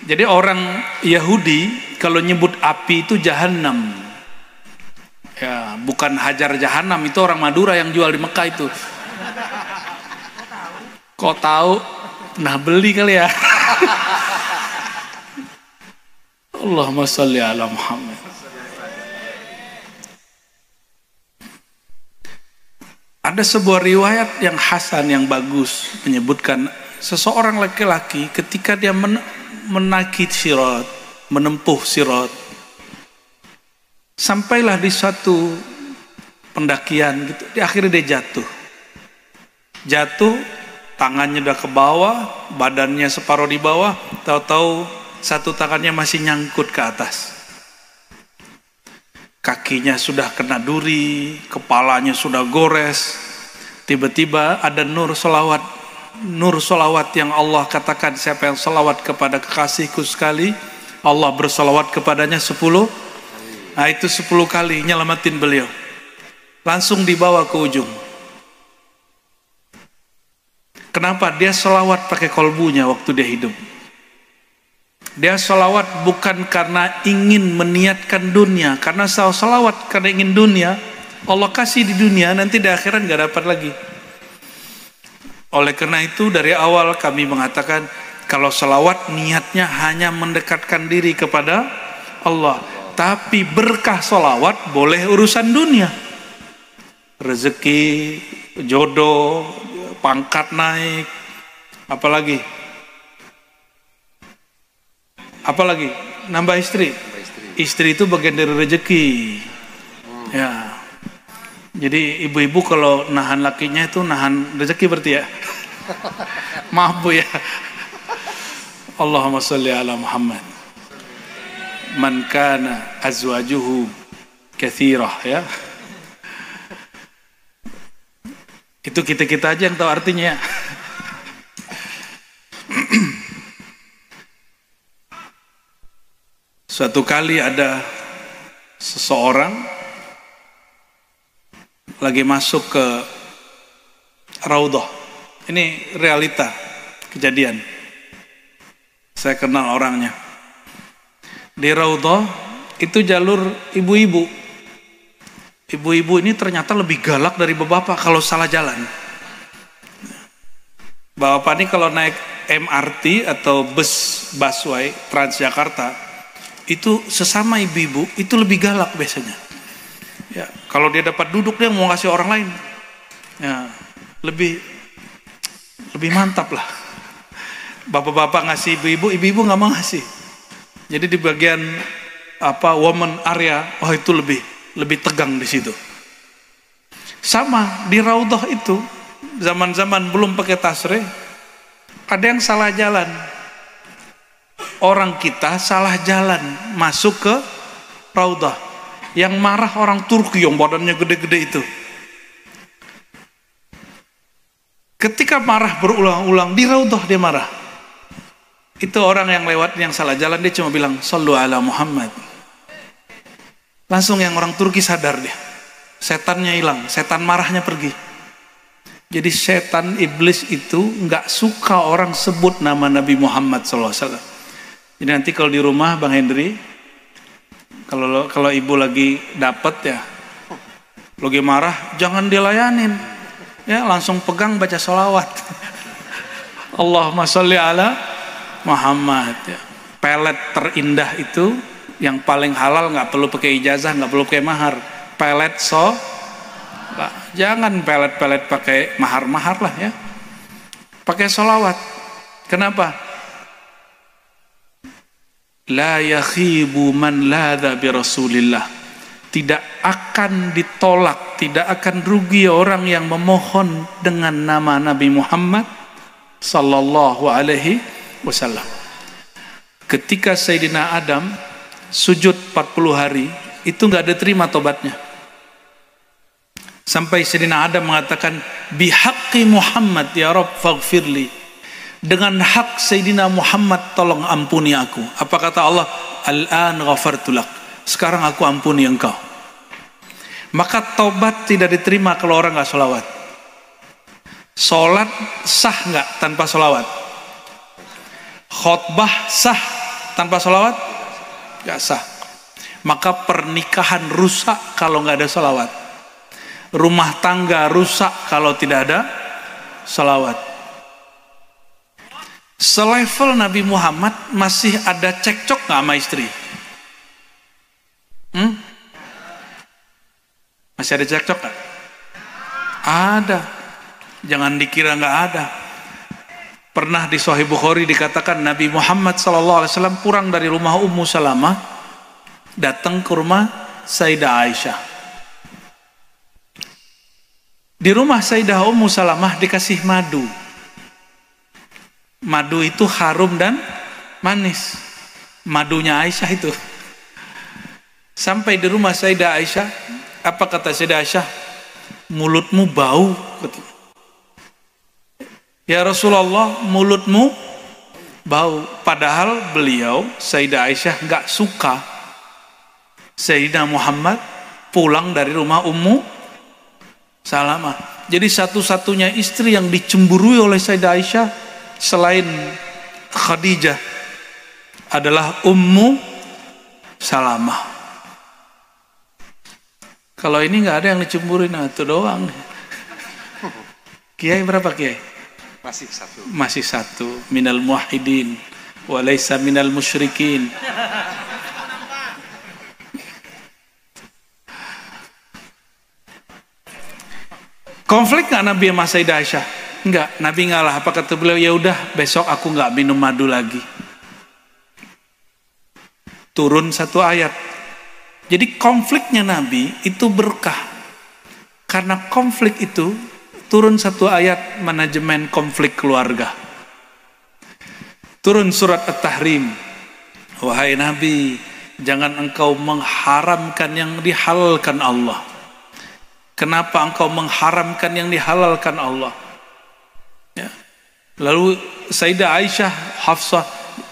Jadi orang Yahudi kalau nyebut api itu jahanam. Ya, bukan Hajar Jahanam, itu orang Madura yang jual di Mekah itu. Kok tahu? Pernah beli kali ya. Allahumma sholli ala Muhammad. Ada sebuah riwayat yang hasan, yang bagus, menyebutkan seseorang laki-laki ketika dia menaiki sirat, menempuh sirat, sampailah di suatu pendakian gitu, di akhirnya dia jatuh, tangannya udah ke bawah, badannya separuh di bawah, tahu-tahu satu tangannya masih nyangkut ke atas. Kakinya sudah kena duri, kepalanya sudah gores. Tiba-tiba ada nur solawat yang Allah katakan, siapa yang solawat kepada kekasihku sekali, Allah bersolawat kepadanya 10. Nah itu 10 kali nyelamatin beliau. Langsung dibawa ke ujung. Kenapa? Dia solawat pakai kolbunya waktu dia hidup. Dia salawat bukan karena ingin meniatkan dunia. Karena salawat karena ingin dunia, Allah kasih di dunia, nanti di akhirat gak dapat lagi. Oleh karena itu dari awal kami mengatakan, kalau salawat niatnya hanya mendekatkan diri kepada Allah. Tapi berkah salawat boleh urusan dunia. Rezeki, jodoh, pangkat naik, apalagi Apalagi nambah istri. Istri itu bagian dari rezeki. Ya. Jadi ibu-ibu kalau nahan lakinya itu nahan rezeki berarti ya. Maaf Bu ya. Allahumma sholli ala Muhammad. Man kana azwajuhu katsirah ya. Itu kita-kita aja yang tahu artinya. Suatu kali ada seseorang lagi masuk ke Raudhah. Ini realita kejadian. Saya kenal orangnya. Di Raudhah itu jalur ibu-ibu. Ibu-ibu ini ternyata lebih galak dari bapak-bapak kalau salah jalan. Bapak ini kalau naik MRT atau bus busway Transjakarta, itu sesama ibu-ibu itu lebih galak biasanya. Ya, kalau dia dapat duduk dia mau ngasih orang lain. Ya, lebih mantap lah. Bapak-bapak ngasih ibu-ibu, ibu-ibu nggak mau ngasih. Jadi di bagian woman area, itu lebih tegang di situ. Sama di Raudhah itu, zaman-zaman belum pakai tasrih, ada yang salah jalan. Orang kita salah jalan masuk ke Raudhah. Yang marah orang Turki yang badannya gede-gede itu. Ketika marah berulang-ulang di Raudhah dia marah. Itu orang yang lewat yang salah jalan dia cuma bilang shallu ala Muhammad. Langsung yang orang Turki sadar dia. Setannya hilang, setan marahnya pergi. Jadi setan iblis itu nggak suka orang sebut nama Nabi Muhammad SAW. Jadi nanti kalau di rumah Bang Hendri, kalau ibu lagi dapet ya, lagi marah, jangan dilayanin. Ya langsung pegang baca sholawat. Allahumma sholli ala Muhammad. Ya. Pelet terindah itu yang paling halal, nggak perlu pakai ijazah, nggak perlu pakai mahar. Pelet jangan pelet-pelet pakai mahar-mahar lah ya. Pakai sholawat. Kenapa? La yakhibu man ladha bi Rasulillah. Tidak akan ditolak, tidak akan rugi orang yang memohon dengan nama Nabi Muhammad sallallahu alaihi wasallam. Ketika Sayyidina Adam sujud 40 hari, itu nggak diterima tobatnya. Sampai Sayyidina Adam mengatakan, bihaqqi Muhammad ya Rabb faghfirli. Dengan hak Sayyidina Muhammad tolong ampuni aku. Apa kata Allah? Al-an ghafartu lak. Sekarang aku ampuni engkau. Maka tobat tidak diterima kalau orang nggak sholawat. Sholat sah nggak tanpa sholawat? Khotbah sah tanpa sholawat? Nggak sah. Maka pernikahan rusak kalau nggak ada sholawat. Rumah tangga rusak kalau tidak ada sholawat. Selevel Nabi Muhammad masih ada cekcok nggak sama istri? Masih ada cekcok nggak? Ada. Jangan dikira nggak ada. Pernah di Sahih Bukhari dikatakan Nabi Muhammad SAW pulang dari rumah Ummu Salamah, datang ke rumah Sayyidah Aisyah. Di rumah Sayyidah Ummu Salamah dikasih madu. Madu itu harum dan manis. Madunya Aisyah itu. Sampai di rumah Sayyidah Aisyah, apa kata Sayyidah Aisyah? Mulutmu bau. Ya Rasulullah, mulutmu bau. Padahal beliau, Sayyidah Aisyah, nggak suka Sayyidina Muhammad pulang dari rumah Ummu Salamah. Jadi satu-satunya istri yang dicemburui oleh Sayyidah Aisyah selain Khadijah adalah Ummu Salamah. Kalau ini nggak ada yang dicemburuin, nah itu doang. Kiai berapa kiai?
Masih satu.
Masih satu. Minal muwahhidin wa laisa minal musyrikin. Konflik nggak Nabi sama Sayyidah Aisyah? Enggak, Nabi ngalah. Apa kata beliau? Ya udah, besok aku nggak minum madu lagi. turun satu ayat. Jadi konfliknya Nabi itu berkah. Karena konflik itu turun satu ayat manajemen konflik keluarga. Turun surat At-Tahrim. Wahai Nabi, jangan engkau mengharamkan yang dihalalkan Allah. Kenapa engkau mengharamkan yang dihalalkan Allah? Ya. Lalu Sayyidah Aisyah, Hafsah,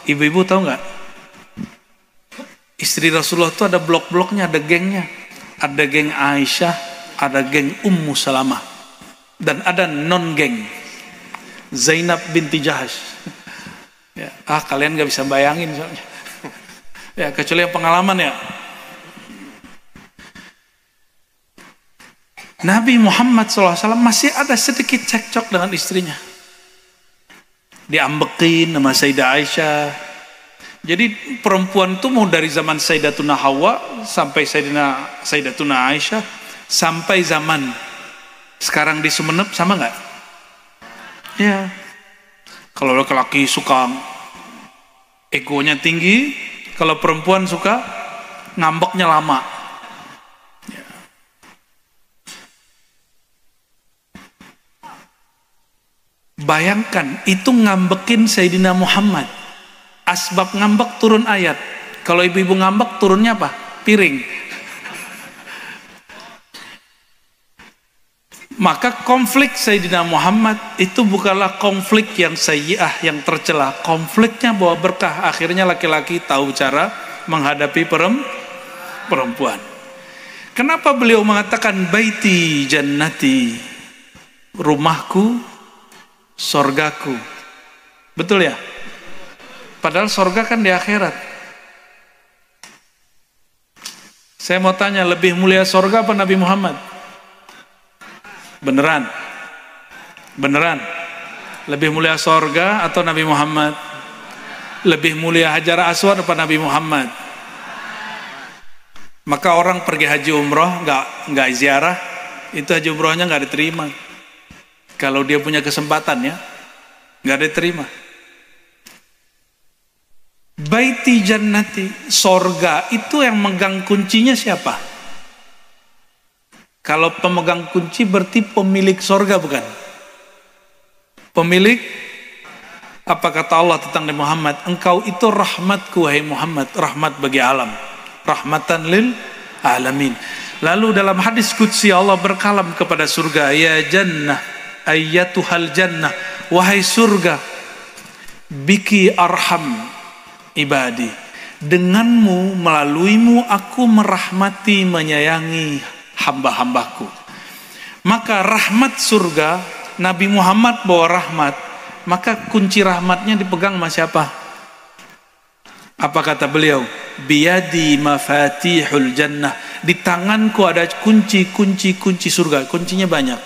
ibu-ibu tahu nggak? Istri Rasulullah itu ada blok-bloknya, ada gengnya. Ada geng Aisyah, ada geng Ummu Salamah, dan ada non-geng Zainab binti Jahash. Ya, kalian nggak bisa bayangin soalnya. Ya, kecuali yang pengalaman ya. Nabi Muhammad SAW masih ada sedikit cekcok dengan istrinya. Diambekin sama Sayyidah Aisyah. Jadi perempuan itu mau dari zaman Sayyidatuna Hawa sampai Sayyidatuna Aisyah, sampai zaman sekarang di Sumenep, sama nggak? Ya. Kalau laki-laki suka egonya tinggi, kalau perempuan suka ngambeknya lama. Ya. Bayangkan itu ngambekin Sayyidina Muhammad. Asbab ngambek turun ayat. Kalau ibu-ibu ngambek turunnya apa? Piring. Maka konflik Sayyidina Muhammad itu bukanlah konflik yang sayyi'ah, yang tercela. Konfliknya bawa berkah. Akhirnya laki-laki tahu cara menghadapi perempuan. Kenapa beliau mengatakan baiti jannati, rumahku, sorgaku? Betul ya? Padahal sorga kan di akhirat. Saya mau tanya, lebih mulia sorga apa Nabi Muhammad? Beneran? Beneran? Lebih mulia sorga atau Nabi Muhammad? Lebih mulia Hajar Aswad apa Nabi Muhammad? Maka orang pergi haji umroh nggak ziarah, itu haji umrohnya nggak diterima. Kalau dia punya kesempatan ya, nggak diterima. Baiti jannati, sorga itu yang megang kuncinya siapa? Kalau pemegang kunci berarti pemilik sorga, bukan? Pemilik, apa kata Allah tentang Nabi Muhammad? Engkau itu rahmatku, wahai Muhammad, rahmat bagi alam, rahmatan lil alamin. Lalu dalam hadis qudsi Allah berkalam kepada surga, ya jannah, ayyatuhal jannah, wahai surga, biki arham ibadi, denganmu, melaluimu aku merahmati, menyayangi hamba-hambaku. Maka rahmat surga, Nabi Muhammad bawa rahmat, maka kunci rahmatnya dipegang sama siapa? Apa kata beliau? Biyadi mafatihul jannah, di tanganku ada kunci surga. Kuncinya banyak.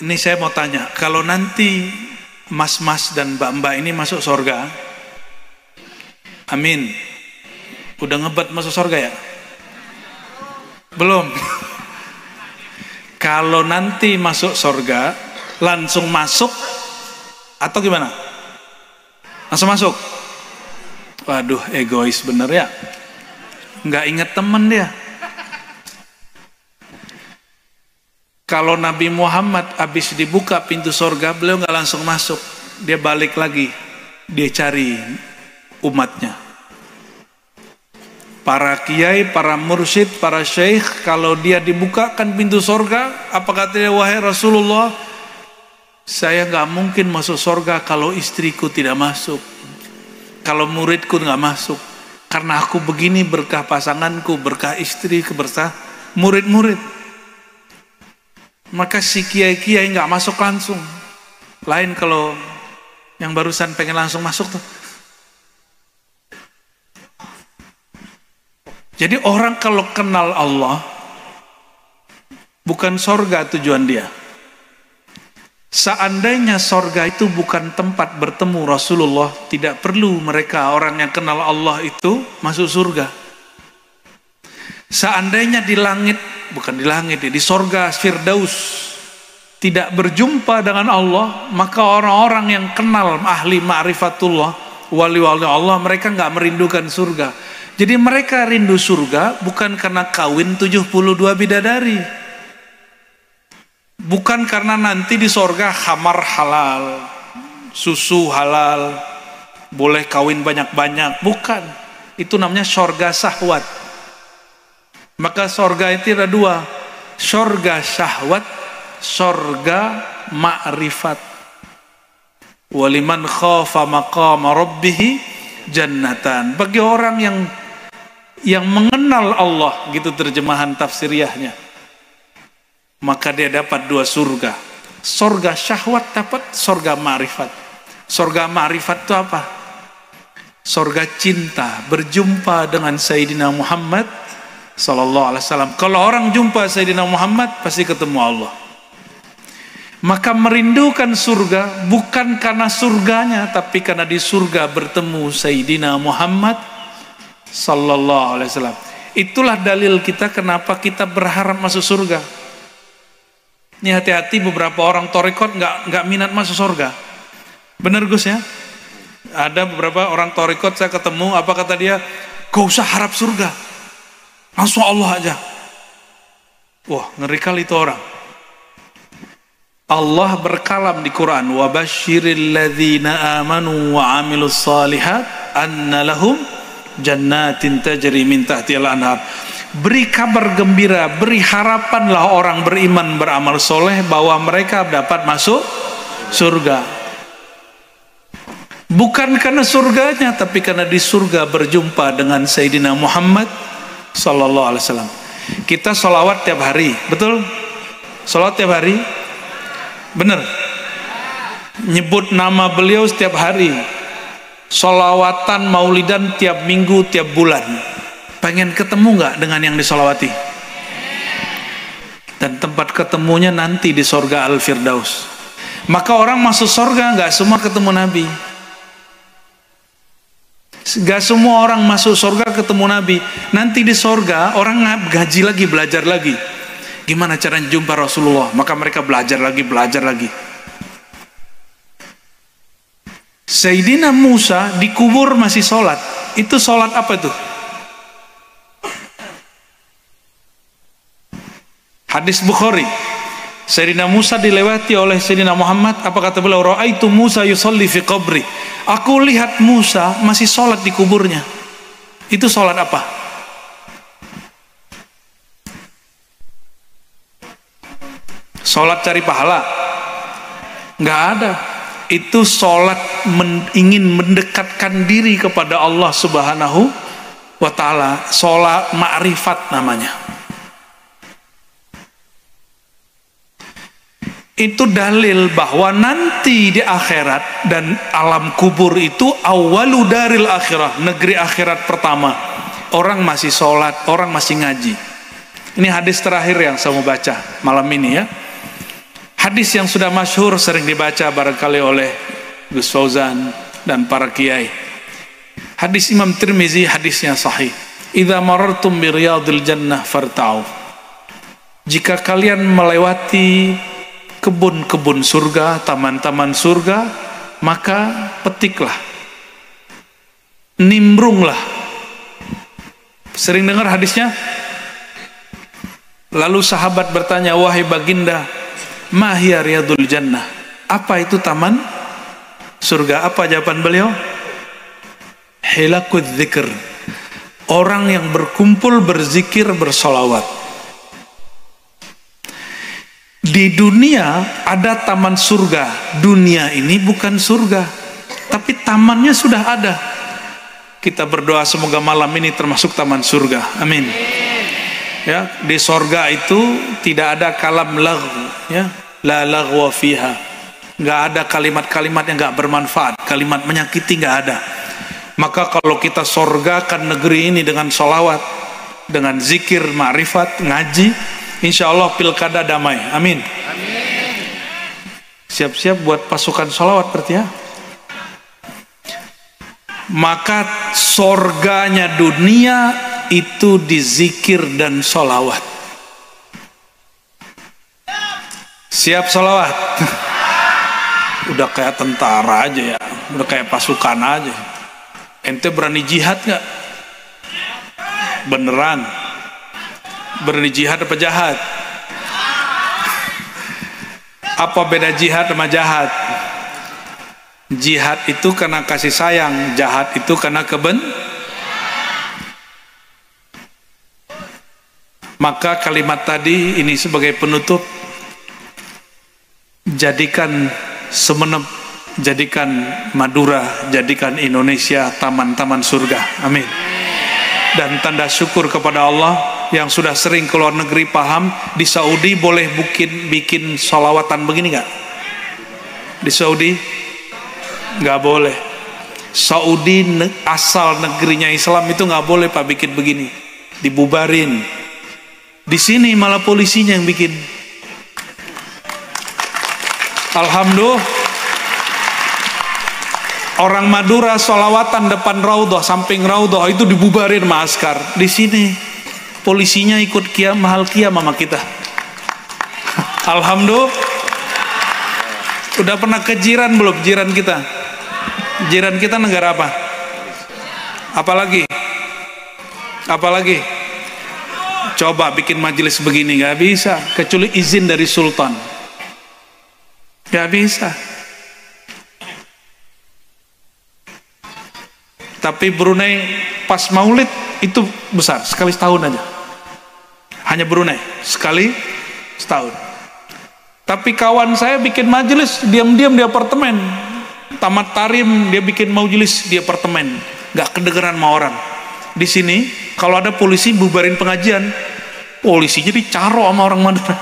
Ini saya mau tanya, kalau nanti mas-mas dan mbak-mbak ini masuk surga, amin, udah ngebat masuk surga ya? Belum. Kalau nanti masuk surga, langsung masuk atau gimana? Langsung masuk? Waduh, egois bener ya. Nggak inget temen dia. Kalau Nabi Muhammad habis dibuka pintu surga, beliau nggak langsung masuk. Dia balik lagi. Dia cari umatnya. Para kiai, para mursyid, para syekh, kalau dia dibukakan pintu surga, apa kata dia? Wahai Rasulullah, saya nggak mungkin masuk surga kalau istriku tidak masuk, kalau muridku nggak masuk. Karena aku begini, berkah pasanganku, berkah istri, berkah murid-murid. Maka si kiai-kiai nggak masuk langsung. Lain kalau yang barusan pengen langsung masuk tuh. Jadi orang kalau kenal Allah, bukan sorga tujuan dia. Seandainya sorga itu bukan tempat bertemu Rasulullah, tidak perlu mereka orang yang kenal Allah itu masuk surga. Seandainya di langit, bukan di langit, di sorga Firdaus tidak berjumpa dengan Allah, maka orang-orang yang kenal ahli ma'rifatullah Wali-wali Allah mereka nggak merindukan surga. Jadi mereka rindu surga bukan karena kawin 72 bidadari. Bukan karena nanti di surga khamar halal, susu halal, boleh kawin banyak-banyak. Bukan. Itu namanya surga syahwat. Maka surga itu ada dua. Surga syahwat, surga ma'rifat. Waliman khafa maqama rabbih jannatan. Bagi orang yang mengenal Allah, gitu terjemahan tafsiriyahnya, maka dia dapat dua surga. Surga syahwat dapat, surga ma'rifat. Surga ma'rifat itu apa? Surga cinta, berjumpa dengan Sayyidina Muhammad sallallahu alaihi wasallam. Kalau orang jumpa Sayyidina Muhammad pasti ketemu Allah. Maka merindukan surga bukan karena surganya, tapi karena di surga bertemu Sayyidina Muhammad sallallahu alaihi wasallam. Itulah dalil kita kenapa kita berharap masuk surga. Ini hati-hati, beberapa orang torikot nggak minat masuk surga. Bener Gus ya? Ada beberapa orang torikot saya ketemu, apa kata dia? Gak usah harap surga, langsung Allah aja. Wah, ngeri kali itu orang. Allah berkalam di Quran, wa basyiril ladzina amanu wa amilus shalihat anna lahum jannatin tajri min tahtihal anhar. Beri kabar gembira, beri harapanlah orang beriman beramal soleh bahwa mereka dapat masuk surga. Bukan karena surganya, tapi karena di surga berjumpa dengan Sayyidina Muhammad sallallahu alaihi wasallam. Kita sholawat tiap hari, betul? Sholawat tiap hari? Bener? Nyebut nama beliau setiap hari. Sholawatan maulidan tiap minggu, tiap bulan. Pengen ketemu nggak dengan yang disolawati? Dan tempat ketemunya nanti di surga Al-Firdaus. Maka orang masuk surga nggak semua ketemu Nabi. Gak semua orang masuk surga ketemu Nabi. Nanti di surga orang gaji lagi, belajar lagi. Gimana cara jumpa Rasulullah? Maka mereka belajar lagi. Sayyidina Musa dikubur masih sholat. Itu sholat apa itu? Hadis Bukhari. Sayyidina Musa dilewati oleh Sayyidina Muhammad. Apa kata beliau? Ra'aitu Musa yusalli fi qabri. Aku lihat Musa masih sholat di kuburnya. Itu sholat apa? Sholat cari pahala? Nggak ada. Itu sholat ingin mendekatkan diri kepada Allah Subhanahu wa ta'ala. Sholat ma'rifat namanya. Itu dalil bahwa nanti di akhirat dan alam kubur itu awalu daril akhirah, negeri akhirat pertama. Orang masih sholat, orang masih ngaji. Ini hadis terakhir yang saya mau baca malam ini ya. Hadis yang sudah masyhur, sering dibaca barangkali oleh Gus Fauzan dan para kiai. Hadis Imam Tirmizi, hadisnya sahih. Idza marartum bi riyadil jannah farta'u. Jika kalian melewati kebun-kebun surga, taman-taman surga, maka petiklah, nimbrunglah. Sering dengar hadisnya? Lalu sahabat bertanya, wahai baginda, ma hiya riyadul jannah? Apa itu taman surga? Apa jawaban beliau? Hilakul dzikr. Orang yang berkumpul berzikir, bersolawat. Di dunia ada taman surga. Dunia ini bukan surga, tapi tamannya sudah ada. Kita berdoa semoga malam ini termasuk taman surga. Amin. Ya, di surga itu tidak ada kalam laghu, ya. La laghwa fiha. Enggak ada kalimat-kalimat yang enggak bermanfaat, kalimat menyakiti enggak ada. Maka kalau kita surgakan negeri ini dengan sholawat, dengan zikir, ma'rifat, ngaji, insya Allah pilkada damai. Amin. Siap-siap buat pasukan sholawat berarti ya. Maka surganya dunia itu di zikir dan sholawat. Siap sholawat? Udah kayak tentara aja ya, udah kayak pasukan aja. Ente berani jihad nggak? Beneran? Berani jihad apa jahat? Apa beda jihad sama jahat? Jihad itu karena kasih sayang, jahat itu karena Maka kalimat tadi ini sebagai penutup, jadikan Sumeneb, jadikan Madura, jadikan Indonesia taman-taman surga. Amin. Dan tanda syukur kepada Allah yang sudah sering ke luar negeri paham, di Saudi boleh bikin sholawatan begini nggak? Di Saudi nggak boleh. Saudi asal negerinya Islam itu nggak boleh Pak bikin begini, dibubarin. Di sini malah polisinya yang bikin. Alhamdulillah. Orang Madura sholawatan depan Raudhah, samping Raudhah itu dibubarin sama askar. Di sini polisinya ikut mahal kiam sama kita. Alhamdulillah. Udah pernah ke jiran belum? Jiran kita. Jiran kita negara apa? Apalagi? Coba bikin majelis begini, nggak bisa, kecuali izin dari sultan. Nggak bisa. Tapi Brunei pas maulid itu besar, sekali setahun aja. Hanya Brunei, sekali setahun. Tapi kawan saya bikin majelis diam-diam di apartemen. Tamat tarim dia bikin majelis di apartemen, nggak kedengeran sama orang. Di sini kalau ada polisi bubarin pengajian, polisinya dicaro sama orang Madura.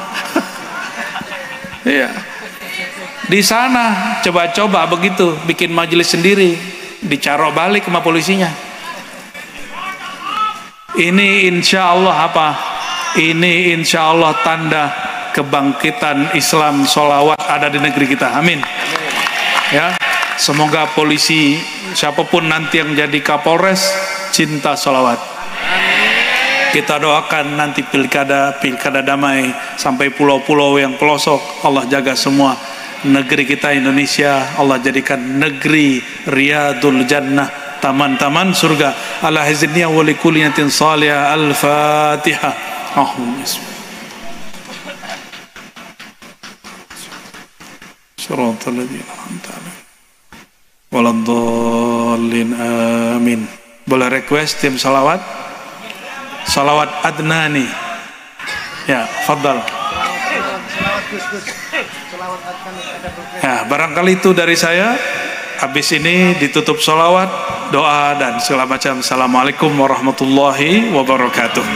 Iya. Di sana coba-coba begitu, bikin majelis sendiri, dicaro balik sama polisinya. Ini insya Allah apa? Ini insya Allah tanda kebangkitan Islam, sholawat ada di negeri kita. Amin. Ya, semoga polisi siapapun nanti yang jadi Kapolres cinta sholawat. Kita doakan nanti pilkada damai sampai pulau-pulau yang pelosok. Allah jaga semua negeri kita Indonesia. Allah jadikan negeri riyadul jannah, taman-taman surga. Ala hizniya wa likulli niyatin salihah. Al-Fatihah. Shiratal ladzina an'amta 'alaihim waladdallin. Amin. Boleh request tim salawat? Salawat Adnani. Ya, fadal. Ya, barangkali itu dari saya. Habis ini ditutup salawat, doa dan segala macam. Assalamualaikum warahmatullahi wabarakatuh.